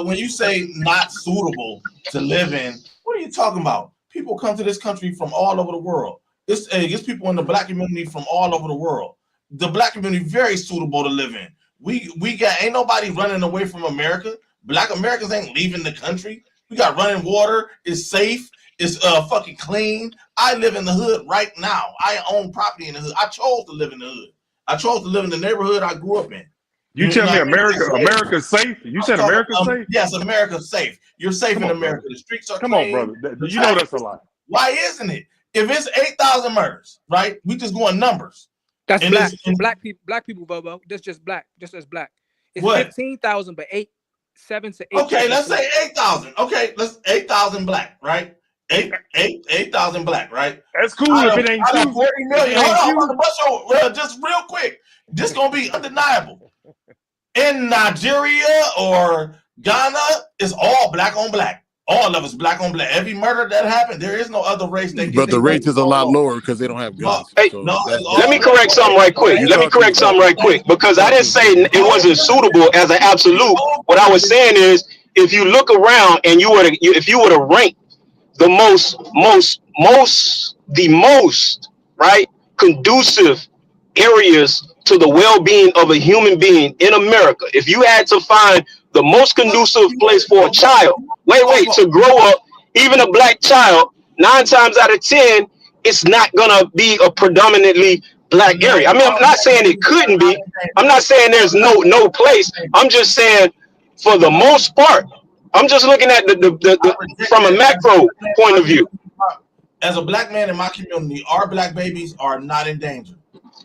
[SPEAKER 6] When you say not suitable to live in, what are you talking about? People come to this country from all over the world. It's people in the black community from all over the world. The black community very suitable to live in. We got ain't nobody running away from America. Black Americans ain't leaving the country. We got running water. It's safe. It's fucking clean. I live in the hood right now. I own property in the hood. I chose to live in the hood. I chose to live in the neighborhood I grew up in.
[SPEAKER 3] You tell me
[SPEAKER 6] Now,
[SPEAKER 3] America's safe? You said America's safe?
[SPEAKER 6] yes, America's safe. You're safe
[SPEAKER 3] Come
[SPEAKER 6] in
[SPEAKER 3] on,
[SPEAKER 6] America.
[SPEAKER 3] brother.
[SPEAKER 6] The streets are
[SPEAKER 3] Come on,
[SPEAKER 6] clean.
[SPEAKER 3] brother.
[SPEAKER 6] The
[SPEAKER 3] You know
[SPEAKER 6] traffic
[SPEAKER 3] that's a
[SPEAKER 6] is-
[SPEAKER 3] lie.
[SPEAKER 6] Why isn't it? If it's 8,000 murders, right? We just going numbers.
[SPEAKER 7] That's
[SPEAKER 6] And
[SPEAKER 7] black.
[SPEAKER 6] it's
[SPEAKER 7] Black people, Bobo. That's just black. Just as black. It's
[SPEAKER 6] what?
[SPEAKER 7] 15,000, but 7 to 8.
[SPEAKER 6] Okay, let's say 8,000. Okay, let's 8,000 black, right? 8,000 black, right?
[SPEAKER 3] That's cool if it ain't
[SPEAKER 6] out of
[SPEAKER 3] you.
[SPEAKER 6] 40 million.
[SPEAKER 3] If it ain't
[SPEAKER 6] Hold on,
[SPEAKER 3] you.
[SPEAKER 6] I'm about to bust your, just real quick. This gonna be undeniable. In Nigeria or Ghana, it's all black on black. All of us black on black. Every murder that happened, there is no other race that
[SPEAKER 5] but the rate is a lot lower because they don't have guns.
[SPEAKER 12] Hey,
[SPEAKER 5] So
[SPEAKER 6] no,
[SPEAKER 5] that's
[SPEAKER 12] let me correct something right quick.
[SPEAKER 5] You
[SPEAKER 12] Let me
[SPEAKER 5] talk to
[SPEAKER 12] correct
[SPEAKER 5] me.
[SPEAKER 12] something right quick because I didn't say it wasn't suitable as an absolute. What I was saying is, if you look around and if you were to rank the most right conducive areas to the well-being of a human being in America, if you had to find the most conducive place for a child, to grow up, even a black child, 9 times out of 10, it's not gonna be a predominantly black area. I mean, I'm not saying it couldn't be. I'm not saying there's no place. I'm just saying, for the most part, I'm just looking at the from a macro point of view.
[SPEAKER 6] As a black man in my community, our black babies are not in danger.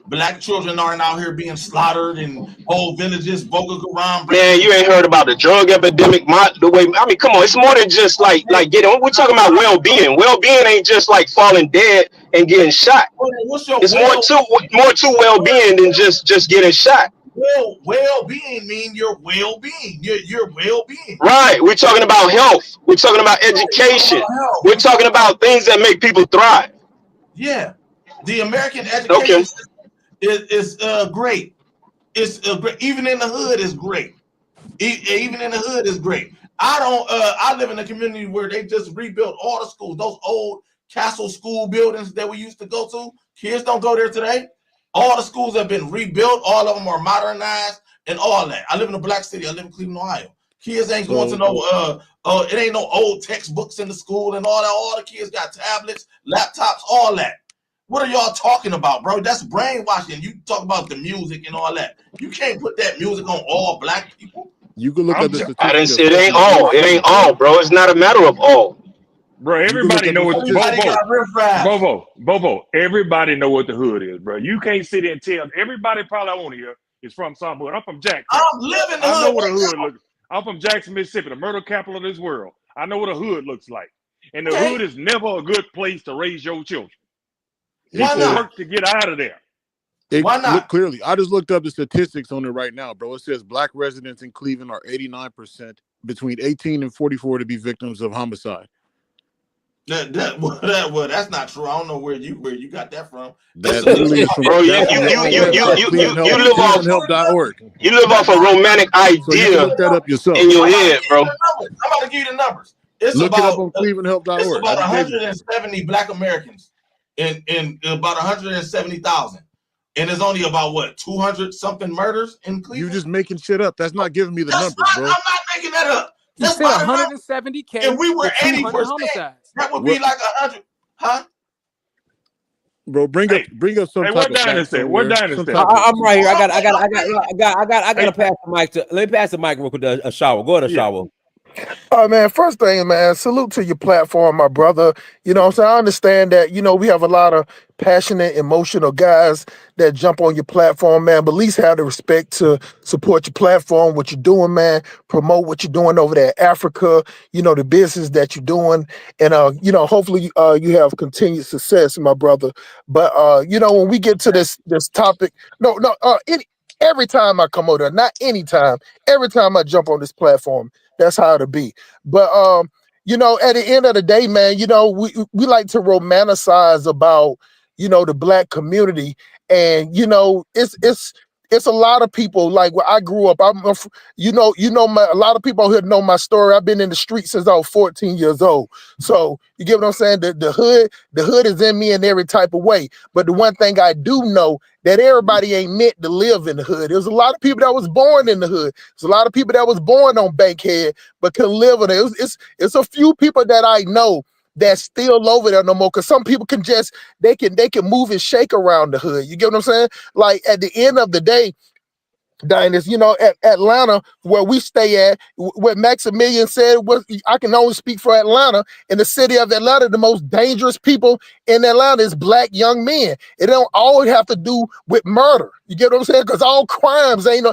[SPEAKER 6] Black children aren't out here being slaughtered in whole villages, Boko Haram.
[SPEAKER 12] Man, you ain't heard about the drug epidemic. Come on, it's more than just like getting. We're talking about well-being. Well-being ain't just like falling dead and getting shot. It's more to well-being than just getting shot.
[SPEAKER 6] Well-being mean your well-being. Your well-being.
[SPEAKER 12] Right. We're talking about health. We're talking about education. We're talking about things that make people thrive.
[SPEAKER 6] Yeah, the American education system is great. It's great. Even in the hood is great. Even in the hood is great. I live in a community where they just rebuilt all the schools. Those old castle school buildings that we used to go to. Kids don't go there today. All the schools have been rebuilt. All of them are modernized and all that. I live in a black city. I live in Cleveland, Ohio. Kids ain't going to no it ain't no old textbooks in the school and all that. All the kids got tablets, laptops, all that. What are y'all talking about, bro? That's brainwashing. You talk about the music and all that. You can't put that music on all black people.
[SPEAKER 5] You can look at the statistics.
[SPEAKER 12] I didn't say it ain't all. It ain't all, bro. It's not a matter of all.
[SPEAKER 3] Bro, everybody know what Bobo. Everybody know what the hood is, bro. You can't sit there and tell. Everybody probably on here is from some hood. I'm from Jackson.
[SPEAKER 6] I'm living the hood.
[SPEAKER 3] I know what a hood looks. I'm from Jackson, Mississippi, the murder capital of this world. I know what a hood looks like, and the hood is never a good place to raise your children. People work to get out of there.
[SPEAKER 6] Why not?
[SPEAKER 5] Look clearly, I just looked up the statistics on it right now, bro. It says black residents in Cleveland are 89% between 18 and 44 to be victims of homicide.
[SPEAKER 6] That's not true. I don't know where you got that from.
[SPEAKER 5] That literally is from ClevelandHelp.org.
[SPEAKER 12] You live off a romantic idea
[SPEAKER 5] so you can look that up yourself.
[SPEAKER 12] in your head, bro.
[SPEAKER 6] I'm about to give you the numbers.
[SPEAKER 5] Look it up on ClevelandHelp.org.
[SPEAKER 6] It's about 170 black Americans in about 170,000. And there's only about what 200 something murders in Cleveland.
[SPEAKER 5] You just making shit up. That's not giving me the numbers, bro.
[SPEAKER 6] I'm not making that up.
[SPEAKER 7] That's 170K.
[SPEAKER 6] If we were 80%, that would be like 100, huh?
[SPEAKER 5] Bro, bring up some type of fact.
[SPEAKER 3] What dynasty?
[SPEAKER 1] I'm right here. I gotta pass the mic to. Let me pass the mic real quick to a shower. Go to shower.
[SPEAKER 13] All right, man. First thing, man, salute to your platform, my brother. You know what I'm saying? I understand that, we have a lot of passionate, emotional guys that jump on your platform, man, but at least have the respect to support your platform, what you're doing, man, promote what you're doing over there in Africa, the business that you're doing. And, hopefully you have continued success, my brother. But, when we get to this topic, every time I come over there, not anytime, every time I jump on this platform, that's how it'll be. But you know, at the end of the day, man, you know, we like to romanticize about, you know, the Black community, and you know, it's a lot of people. Like where I grew up, you know, a lot of people here know my story. I've been in the street since I was 14 years old. So you get what I'm saying? The hood is in me in every type of way. But the one thing I do know, that everybody ain't meant to live in the hood. There's a lot of people that was born in the hood. There's a lot of people that was born on Bankhead but couldn't live in it. It's a few people that I know that's still over there no more. Cause some people can just they can move and shake around the hood. You get what I'm saying? Like at the end of the day, Diners, you know, at Atlanta, where we stay at, what Maximilian said was, I can only speak for Atlanta. In the city of Atlanta, the most dangerous people in Atlanta is Black young men. It don't always have to do with murder. You get what I'm saying? Because all crimes ain't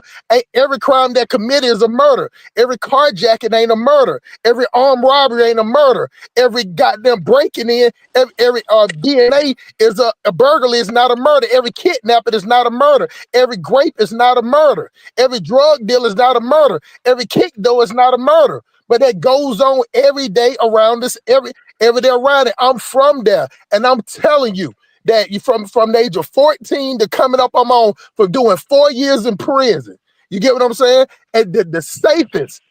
[SPEAKER 13] every crime that committed is a murder. Every carjacking ain't a murder. Every armed robbery ain't a murder. Every goddamn breaking in, every DNA is a burglary is not a murder. Every kidnapping is not a murder. Every grape is not a murder. Every drug deal is not a murder. Every kick though is not a murder. But that goes on every day around us, every day around it. I'm from there, and I'm telling you that you from the age of 14 to coming up, I'm on for doing 4 years in prison. You get what I'm saying? And the safest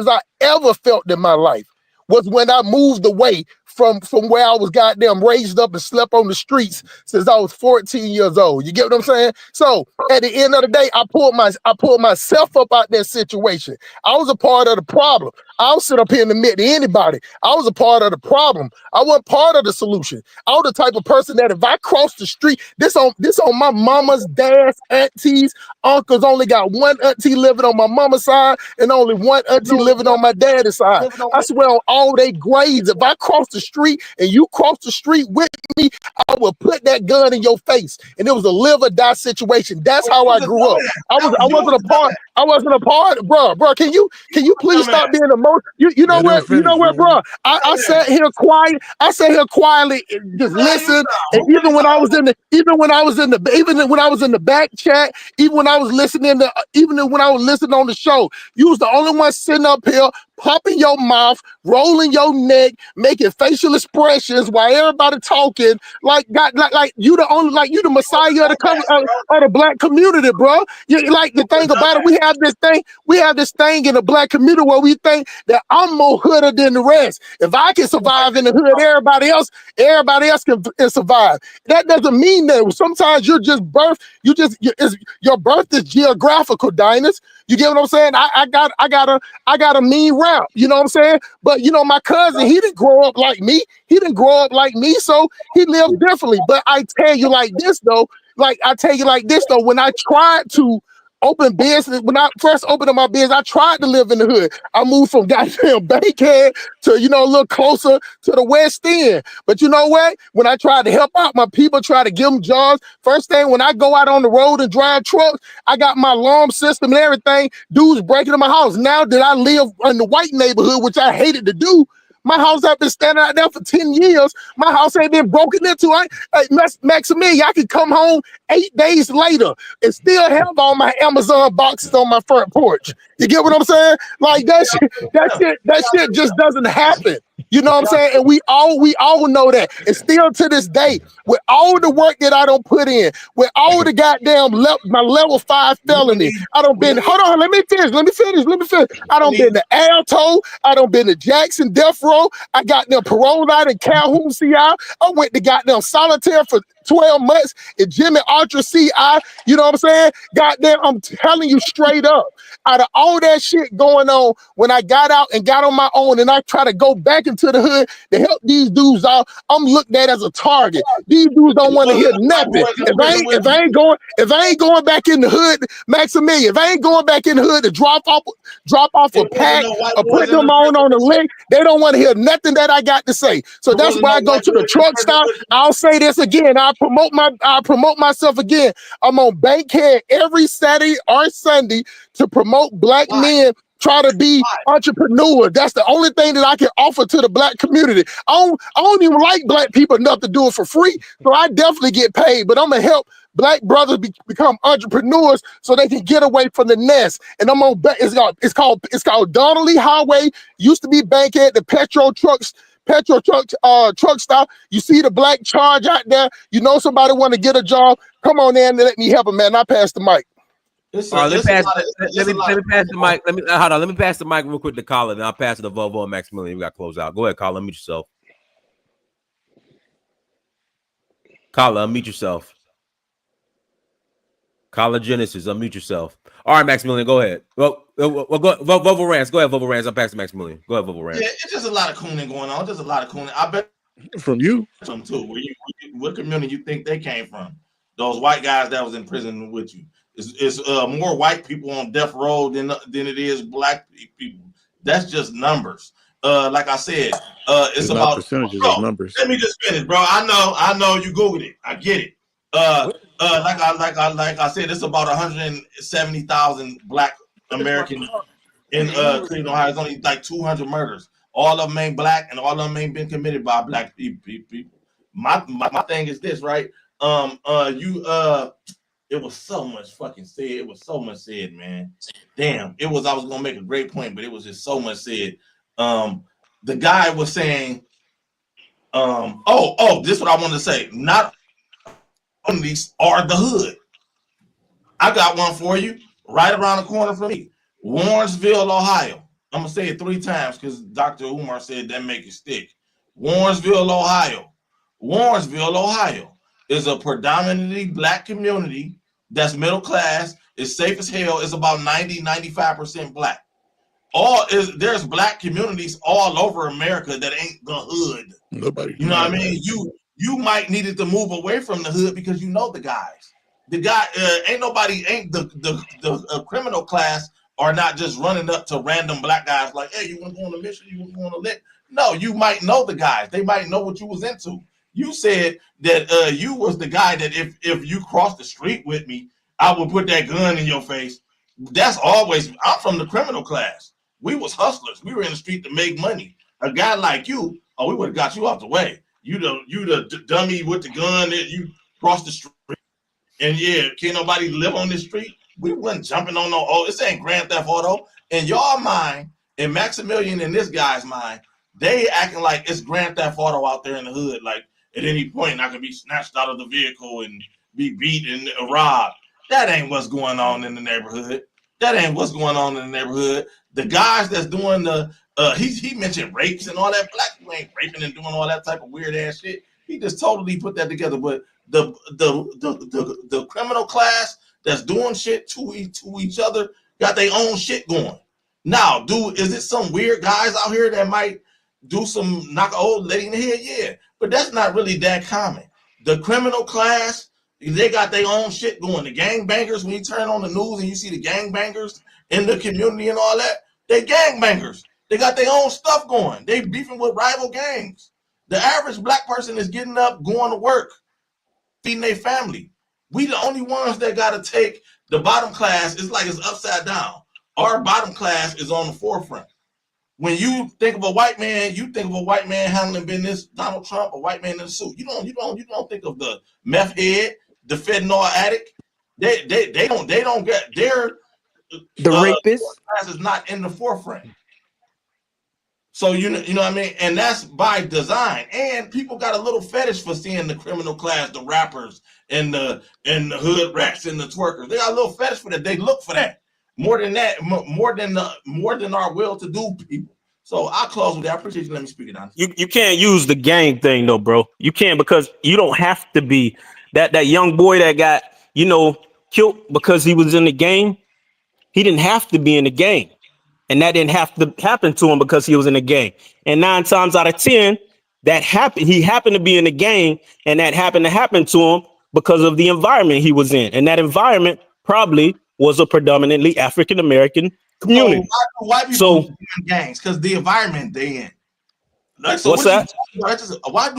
[SPEAKER 13] I ever felt in my life was when I moved away from where I was goddamn raised up and slept on the streets since I was 14 years old. You get what I'm saying? So at the end of the day, I pulled myself up out that situation. I was a part of the problem. I don't sit up here and admit to anybody. I was a part of the problem. I wasn't part of the solution. I was the type of person that if I cross the street, this on my mama's, dad's, aunties, uncles, only got one auntie living on my mama's side and only one auntie living on my dad's side. I swear on all they grades, if I cross the street and you cross the street with me, I will put that gun in your face. And it was a live or die situation. That's how I grew up. I wasn't a part, bro. Can you please stop being emotional? You know what, bro? I sat here quiet. I sat here quietly and just listen. And even when I was in the back chat, even when I was listening on the show, you was the only one sitting up here popping your mouth, rolling your neck, making facial expressions while everybody talking. Like you the messiah of the Black community, bro. Like the thing about it, we have this thing in the Black community where we think that I'm more hooder than the rest. If I can survive in the hood, everybody else can survive. That doesn't mean that. Sometimes you're just birth. Your birth is geographical, Diners. You get what I'm saying? I got a mean rap. You know what I'm saying? But you know, my cousin, he didn't grow up like me. So he lived differently. But I tell you like this though, when I tried to open business, when I first opened up my business, I tried to live in the hood. I moved from goddamn Bankhead to, you know, a little closer to the West End. But you know what? When I tried to help out my people, try to give them jobs, first thing, when I go out on the road and drive trucks, I got my alarm system and everything. Dudes breaking in my house. Now that I live in the white neighborhood, which I hated to do, my house have been standing out there for 10 years. My house ain't been broken into. Maximilian, I could come home 8 days later and still have all my Amazon boxes on my front porch. You get what I'm saying? Like that shit just doesn't happen. You know what I'm saying? And we all know that. And still to this day, with all the work that I don't put in, with all the goddamn my level 5 felony, I don't been. Hold on, let me finish. I don't been to Alto. I don't been to Jackson Death Row. I got them parole out in Calhoun, CI. I went to goddamn solitaire for 12 months in Jimmy Archer CI. You know what I'm saying? Goddamn, I'm telling you straight up. Out of all that shit going on, when I got out and got on my own and I try to go back into the hood to help these dudes out, I'm looked at as a target. These dudes don't want to hear nothing. If I ain't going back in the hood, Maximilian, if I ain't going back in the hood to drop off a pack or put them on the link, they don't want to hear nothing that I got to say. So that's why I go to the truck stop. I'll say this again. I promote myself again. I'm on Bankhead every Saturday or Sunday to promote Black men try to be entrepreneur. That's the only thing that I can offer to the black community. I don't even like black people enough to do it for free. So I definitely get paid, but I'm gonna help black brothers become entrepreneurs so they can get away from the nest. And I'm on. It's called Donnelly Highway. Used to be Bankhead. The petrol truck stop. You see the black charge out there. You know somebody want to get a job. Come on in and let me help them, man. I pass the mic.
[SPEAKER 1] All right, let me pass the mic. Hold on. Let me pass the mic real quick to Colin, and I'll pass it to Volvo and Maximilian. We got to close out. Go ahead, Colin. Unmute yourself. Colin, unmute yourself. Colin Genesis, unmute yourself. All right, Maximilian, go ahead. Well, go Volvo Rants. Go ahead, Volvo Rants. I'll pass to Maximilian. Go ahead, Volvo Rants.
[SPEAKER 6] Yeah, it's just a lot of cooning going on. Just a lot of cooning. I bet
[SPEAKER 5] from you.
[SPEAKER 6] From too. What community you think they came from? Those white guys that was in prison with you. It's more white people on death row than it is black people. That's just numbers. Like I said, it's about
[SPEAKER 5] percentages of numbers.
[SPEAKER 6] Let me just finish, bro. I know you Googled it. I get it. Like I said, it's about 170,000 black Americans in Cleveland, Ohio. It's only like 200 murders. All of them ain't black, and all of them ain't been committed by black people. My thing is this, right? It was so much fucking said. It was so much said, man. Damn. I was gonna make a great point, but it was just so much said. The guy was saying, this is what I wanted to say. Not only are the hood. I got one for you right around the corner from me. Warrensville, Ohio. I'm gonna say it 3 times because Dr. Umar said that make it stick. Warrensville, Ohio. Warrensville, Ohio is a predominantly black community that's middle class. It's safe as hell. It's about 95% black. There's black communities all over America that ain't the hood.
[SPEAKER 5] Nobody.
[SPEAKER 6] You know what I mean? You might needed to move away from the hood because you know the guys. The guy ain't the criminal class are not just running up to random black guys like, hey, you want to go on a mission? You want to go on a lick? No, you might know the guys. They might know what you was into. You said that you was the guy that if you crossed the street with me, I would put that gun in your face. That's always. I'm from the criminal class. We was hustlers. We were in the street to make money. A guy like you, we would have got you out the way. You the dummy with the gun that you crossed the street. And yeah, can't nobody live on this street. We wasn't jumping on this ain't Grand Theft Auto. In y'all mind, in Maximilian and this guy's mind, they acting like it's Grand Theft Auto out there in the hood. Like at any point I can be snatched out of the vehicle and be beat and robbed. That ain't what's going on in the neighborhood. That ain't what's going on in the neighborhood. The guys that's doing he mentioned rapes and all that. Black people ain't raping and doing all that type of weird ass shit. He just totally put that together. But the criminal class that's doing shit to each other got their own shit going. Now, is it some weird guys out here that might do some knock an old lady in the head? Yeah, but that's not really that common. The criminal class, they got their own shit going. The gangbangers, when you turn on the news and you see the gangbangers in the community and all that, they gangbangers. They got their own stuff going. They beefing with rival gangs. The average black person is getting up, going to work, feeding their family. We the only ones that got to take the bottom class. It's like it's upside down. Our bottom class is on the forefront. When you think of a white man, you think of a white man handling business, Donald Trump, a white man in a suit. You don't think of the meth head, the fentanyl addict. They don't get their
[SPEAKER 7] the rapist
[SPEAKER 6] class is not in the forefront. So you know what I mean, and that's by design. And people got a little fetish for seeing the criminal class, the rappers and the hood rats and the twerkers. They got a little fetish for that. They look for that more than our well-to-do people. So I'll close with that. I appreciate you letting me speak it on.
[SPEAKER 12] You can't use the gang thing though, bro. You can't, because you don't have to be that young boy that got killed because he was in the gang. He didn't have to be in the gang. And that didn't have to happen to him because he was in a gang. And 9 times out of 10, that happened. He happened to be in a gang, and that happened to happen to him because of the environment he was in. And that environment probably was a predominantly African American community.
[SPEAKER 6] So why do white people in gangs? Because the environment they in. Like, so
[SPEAKER 12] what's that?
[SPEAKER 6] Why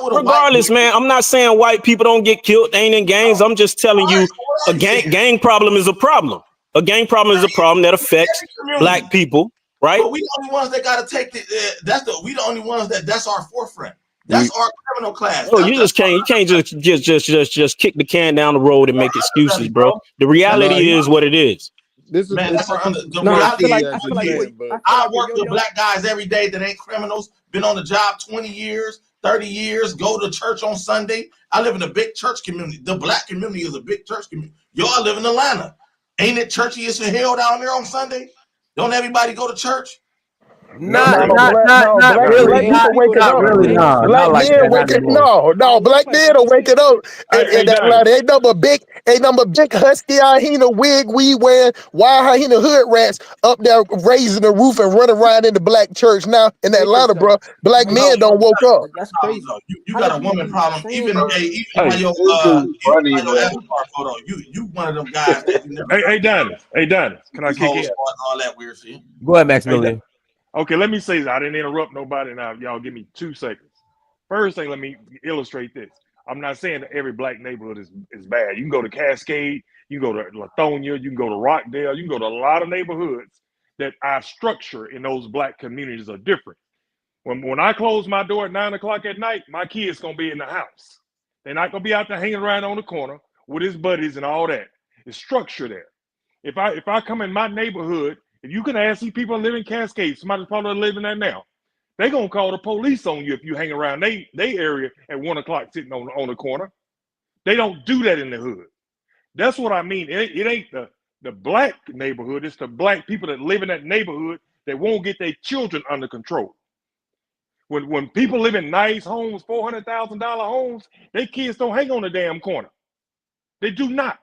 [SPEAKER 6] would
[SPEAKER 12] regardless, man? I'm not saying white people don't get killed. They ain't in gangs. I'm just telling you, a gang problem is a problem. A gang problem is a problem that affects black people, right?
[SPEAKER 6] But we the only ones that got to take the. We the only ones that's our forefront. That's our criminal class.
[SPEAKER 12] Oh, you can't just kick the can down the road and make excuses, bro. The reality is what it is.
[SPEAKER 5] This is
[SPEAKER 6] Man, that's the
[SPEAKER 7] No, I
[SPEAKER 6] reality.
[SPEAKER 7] feel like
[SPEAKER 6] I work with black guys every day that ain't criminals. Been on the job 20 years, 30 years. Go to church on Sunday. I live in a big church community. The black community is a big church community. Y'all live in Atlanta. Ain't it churchy as hell down there on Sunday? Don't everybody go to church?
[SPEAKER 1] Not
[SPEAKER 13] black
[SPEAKER 1] really.
[SPEAKER 13] people waking
[SPEAKER 1] Not
[SPEAKER 13] up.
[SPEAKER 1] really. No,
[SPEAKER 13] Black
[SPEAKER 1] not like
[SPEAKER 13] men
[SPEAKER 1] that. Not
[SPEAKER 13] waking
[SPEAKER 1] anymore.
[SPEAKER 13] black men are waking up in Atlanta. Ain't number big husky hyena wig weed wearing wild hyena hood rats up there raising the roof and running around in the black church now in Atlanta, bro. Black men don't woke up.
[SPEAKER 7] That's crazy.
[SPEAKER 6] You got a woman problem. Even by your avatar photo, you one of them guys that you never.
[SPEAKER 3] Hey, Donnie, can I kick in?
[SPEAKER 6] All that weird shit.
[SPEAKER 1] Go ahead, Maximilian.
[SPEAKER 3] Okay, let me say this. I didn't interrupt nobody. Now, y'all give me 2 seconds. First thing, let me illustrate this. I'm not saying that every black neighborhood is bad. You can go to Cascade, you can go to Lithonia, you can go to Rockdale, you can go to a lot of neighborhoods that our structure in those black communities are different. When I close my door at 9 o'clock at night, my kid's gonna be in the house. They're not gonna be out there hanging around on the corner with his buddies and all that. It's structure there. If I come in my neighborhood, if you can ask these people that live in Cascade, somebody's probably living there now, they're gonna call the police on you if you hang around they area at 1 o'clock sitting on the corner. They don't do that in the hood. That's what I mean. It ain't the black neighborhood, it's the black people that live in that neighborhood that won't get their children under control. When people live in nice homes, $400,000 homes, their kids don't hang on the damn corner. They do not.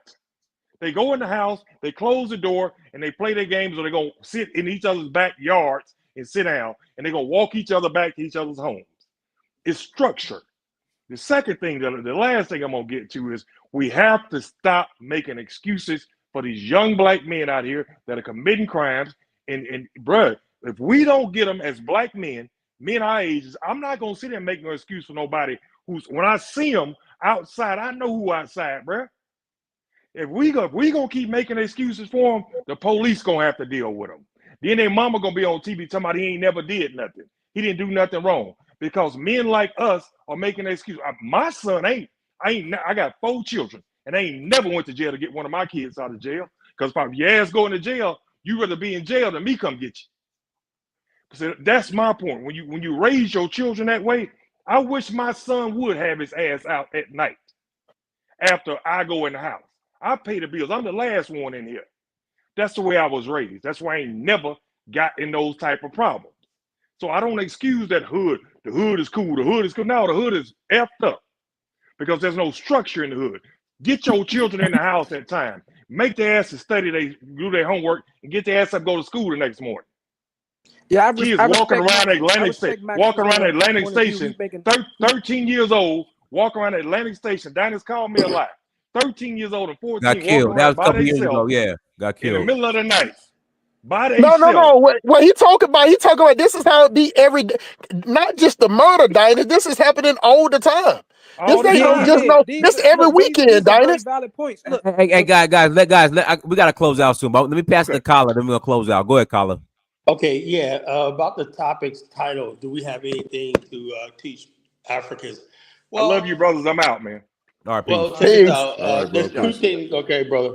[SPEAKER 3] They go in the house, they close the door, and they play their games, or they're going to sit in each other's backyards and sit down, and they're going to walk each other back to each other's homes. It's structure. The second thing, the last thing I'm going to get to is we have to stop making excuses for these young black men out here that are committing crimes. And bruh, if we don't get them as black men our ages, I'm not going to sit there and make no excuse for nobody who's, when I see them outside, I know who outside, bruh. If we gonna keep making excuses for them, the police gonna have to deal with them. Then their mama gonna be on TV talking about he ain't never did nothing. He didn't do nothing wrong, because men like us are making excuses. My son I got 4 children, and I ain't never went to jail to get one of my kids out of jail. Because if your ass going to jail, you rather be in jail than me come get you. So that's my point. When you raise your children that way, I wish my son would have his ass out at night after I go in the house. I pay the bills. I'm the last one in here. That's the way I was raised. That's why I ain't never got in those type of problems. So I don't excuse that hood. The hood is cool. The hood is cool. No, the hood is effed up because there's no structure in the hood. Get your children in the house at time. Make their asses study, they do their homework, and get their ass up, go to school the next morning.
[SPEAKER 7] Yeah,
[SPEAKER 3] kids walking around Atlantic Station, 13 years old, walking around Atlantic Station. Dinah's called me a lot. 13 years old and 14
[SPEAKER 1] got killed. That was a couple years ago. Yeah, got killed
[SPEAKER 3] in the middle of the night.
[SPEAKER 13] No. What he talking about? This is how it be every day. Not just the murder, Dinah. This is happening all the time. This every weekend, Dinah.
[SPEAKER 7] Valid points. Look,
[SPEAKER 1] hey, guys, we gotta close out soon. But let me pass the collar, then we're gonna close out. Go ahead, collar.
[SPEAKER 14] Okay, yeah. About the topic's title, do we have anything to teach Africans?
[SPEAKER 3] Well, I love you, brothers. I'm out, man.
[SPEAKER 1] All right,
[SPEAKER 14] well, check it out. There's 2 things. Okay, brother.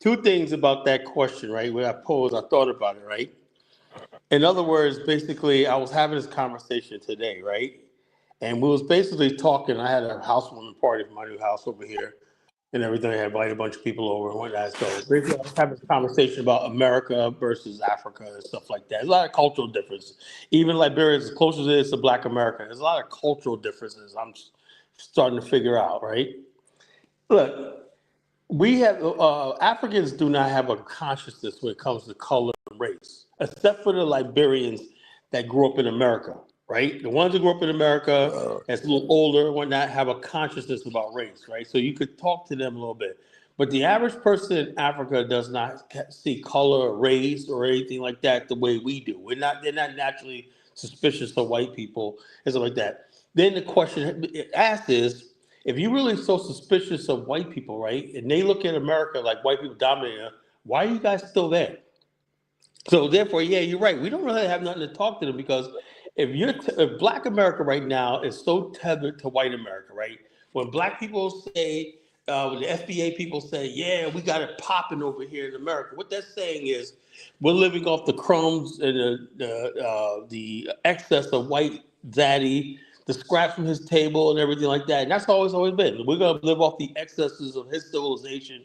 [SPEAKER 14] 2 things about that question, right? When I posed, I thought about it, right? In other words, basically, I was having this conversation today, right? And we was basically talking. I had a housewarming party for my new house over here and everything. I had invited a bunch of people over and whatnot. So basically, I was having this conversation about America versus Africa and stuff like that. There's a lot of cultural differences. Even Liberia, as close as it is to Black America, there's a lot of cultural differences I'm starting to figure out, right? Look, we have Africans do not have a consciousness when it comes to color and race, except for the Liberians that grew up in America, right? The ones that grew up in America, that's a little older, would not have a consciousness about race, right? So you could talk to them a little bit. But the average person in Africa does not see color, race, or anything like that the way we do. They're not naturally suspicious of white people and stuff like that. Then the question asked is, if you're really so suspicious of white people, right, and they look at America like white people dominating, Why are you guys still there? So therefore, yeah, you're right. We don't really have nothing to talk to them because if Black America right now is so tethered to white America, right? When Black people say, when the FBA people say, yeah, we got it popping over here in America, what that's saying is we're living off the crumbs and the excess of white daddy, the scrap from his table and everything like that. And that's always been. We're gonna live off the excesses of his civilization,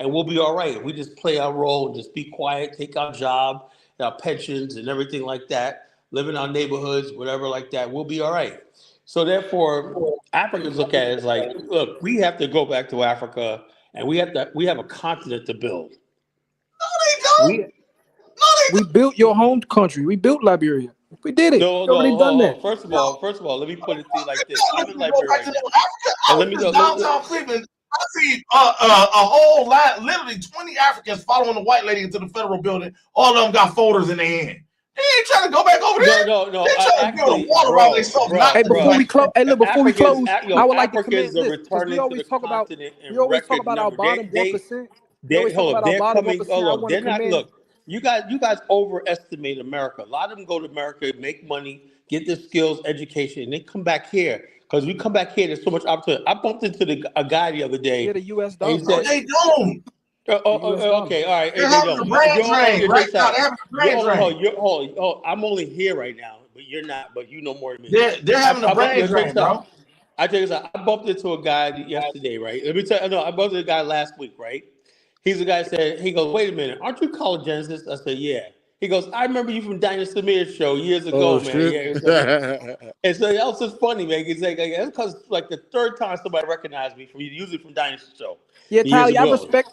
[SPEAKER 14] and we'll be all right. We just play our role and just be quiet, take our job, our pensions, and everything like that. Live in our neighborhoods, whatever like that. We'll be all right. So therefore, Africans look at it as like, look, we have to go back to Africa, and we have a continent to build.
[SPEAKER 6] No, they don't.
[SPEAKER 7] We built your home country. We built Liberia. We did it.
[SPEAKER 14] No,
[SPEAKER 7] We already done that.
[SPEAKER 14] First of all, let me put it to you like this. I'm in
[SPEAKER 6] Go
[SPEAKER 14] Liberia
[SPEAKER 6] back
[SPEAKER 14] right
[SPEAKER 6] to
[SPEAKER 14] now.
[SPEAKER 6] Africa.
[SPEAKER 14] And
[SPEAKER 6] I
[SPEAKER 14] let me
[SPEAKER 6] was
[SPEAKER 14] go.
[SPEAKER 6] downtown Cleveland. I see a whole lot, literally 20 Africans following the white lady into the federal building. All of them got folders in their hand. They ain't trying to go back over there.
[SPEAKER 14] No.
[SPEAKER 6] They trying to build a water around themselves.
[SPEAKER 7] Hey, before we close,
[SPEAKER 14] Africans,
[SPEAKER 7] I would like to commend
[SPEAKER 14] Africans are
[SPEAKER 7] this because
[SPEAKER 14] returning to the continent in
[SPEAKER 7] we always talk
[SPEAKER 14] record
[SPEAKER 7] about our
[SPEAKER 14] number.
[SPEAKER 7] bottom 1%. We always talk
[SPEAKER 14] Hold
[SPEAKER 7] about
[SPEAKER 14] on,
[SPEAKER 7] our
[SPEAKER 14] they're
[SPEAKER 7] bottom
[SPEAKER 14] coming.
[SPEAKER 7] 1%.
[SPEAKER 14] Hold
[SPEAKER 7] I
[SPEAKER 14] on,
[SPEAKER 7] want
[SPEAKER 14] they're
[SPEAKER 7] to
[SPEAKER 14] not.
[SPEAKER 7] commend.
[SPEAKER 14] Look, you guys overestimate America. A lot of them go to America, make money, get their skills, education, and they come back here. Because we come back here, there's so much opportunity. I bumped into a guy the other day.
[SPEAKER 7] Yeah, the U.S.
[SPEAKER 14] And
[SPEAKER 7] dollar.
[SPEAKER 14] he said,
[SPEAKER 6] No, they don't.
[SPEAKER 14] Okay, all right.
[SPEAKER 6] They're having the brain drain right now. They're having the brain drain.
[SPEAKER 14] I'm only here right now, but you're not. But you know more than me.
[SPEAKER 6] They're having the brain drain, bro.
[SPEAKER 14] I tell you something. I bumped into a guy yesterday, right? Let me tell you. No, I bumped into a guy last week, right? He's the guy that said, he goes, wait a minute, aren't you Genesis? I said, yeah. He goes, I remember you from Dynasty Samir's show years ago, man.
[SPEAKER 5] Shit.
[SPEAKER 14] Yeah. And so that was just funny, man. It's like that's because like the third time somebody recognized me from usually from Dynasty show.
[SPEAKER 7] Yeah, Tyler,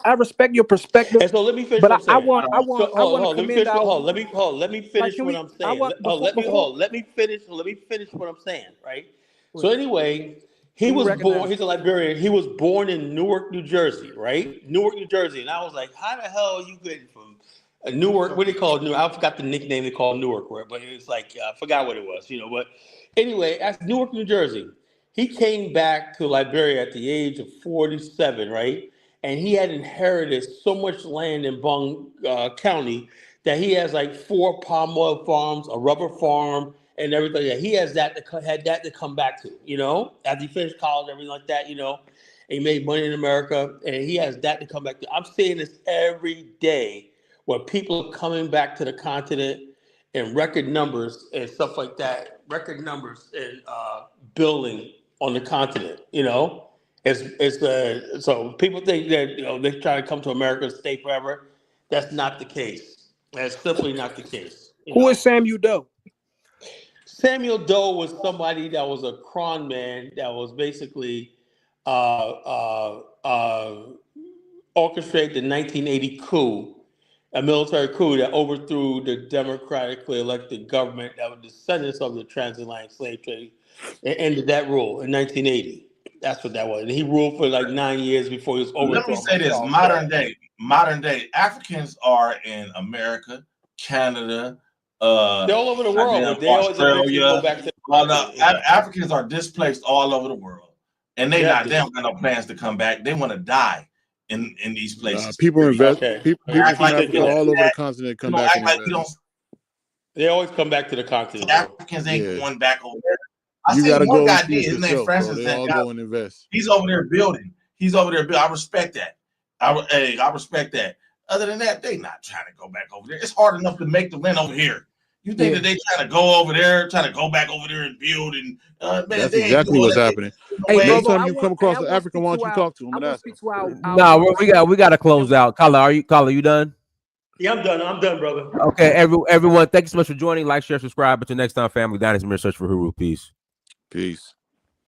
[SPEAKER 7] I respect your perspective.
[SPEAKER 14] And so let me finish
[SPEAKER 7] But
[SPEAKER 14] what I'm saying.
[SPEAKER 7] I want to commend our.
[SPEAKER 14] Let me finish what I'm saying. Let me finish what I'm saying, right? So anyway, he was born. He's a Liberian. He was born in Newark, New Jersey, right? Newark, New Jersey. And I was like, how the hell are you getting from Newark? What do they call Newark? I forgot the nickname they call Newark, but it was like I forgot what it was, But anyway, that's Newark, New Jersey. He came back to Liberia at the age of 47, right? And he had inherited so much land in Bong County that he has like 4 palm oil farms, a rubber farm, and everything. Yeah, he has had that to come back to, after he finished college, everything like that, And he made money in America, and he has that to come back to. I'm saying this every day where people are coming back to the continent in record numbers and stuff like that, record numbers and building on the continent, It's so people think that they try to come to America and stay forever. That's not the case. That's simply not the case.
[SPEAKER 7] Who is Samuel Doe?
[SPEAKER 14] Samuel Doe was somebody that was a con man that was basically orchestrated the 1980 coup, a military coup that overthrew the democratically elected government that was descendants of the transatlantic slave trade and ended that rule in 1980. That's what that was. And he ruled for like 9 years before he was overthrown.
[SPEAKER 6] Let me say this: modern day Africans are in America, Canada.
[SPEAKER 14] They're all over the world, but they always go back to
[SPEAKER 6] Africans are displaced all over the world, and they don't got no plans to come back. They want to die in these places.
[SPEAKER 5] People invest. People from Africa all over the continent come back.
[SPEAKER 14] They always come back to the continent.
[SPEAKER 6] Africans ain't going back over there.
[SPEAKER 5] You gotta go and see
[SPEAKER 6] his name Francis.
[SPEAKER 5] They all go and invest.
[SPEAKER 6] He's over there building. I respect that. I respect that. Other than that, they not trying to go back over there. It's hard enough to make the rent over here. You think that they trying to go over there, trying to go back over there and build and man,
[SPEAKER 5] that's exactly what's happening. Next time you come across an African, why don't you talk to him and ask him?
[SPEAKER 1] No, we got to close out. Caller, you done?
[SPEAKER 14] Yeah, I'm done, brother.
[SPEAKER 1] Okay, everyone, thank you so much for joining. Like, share, subscribe. Until next time, family. Dynasty Mirror, search for Huru. Peace.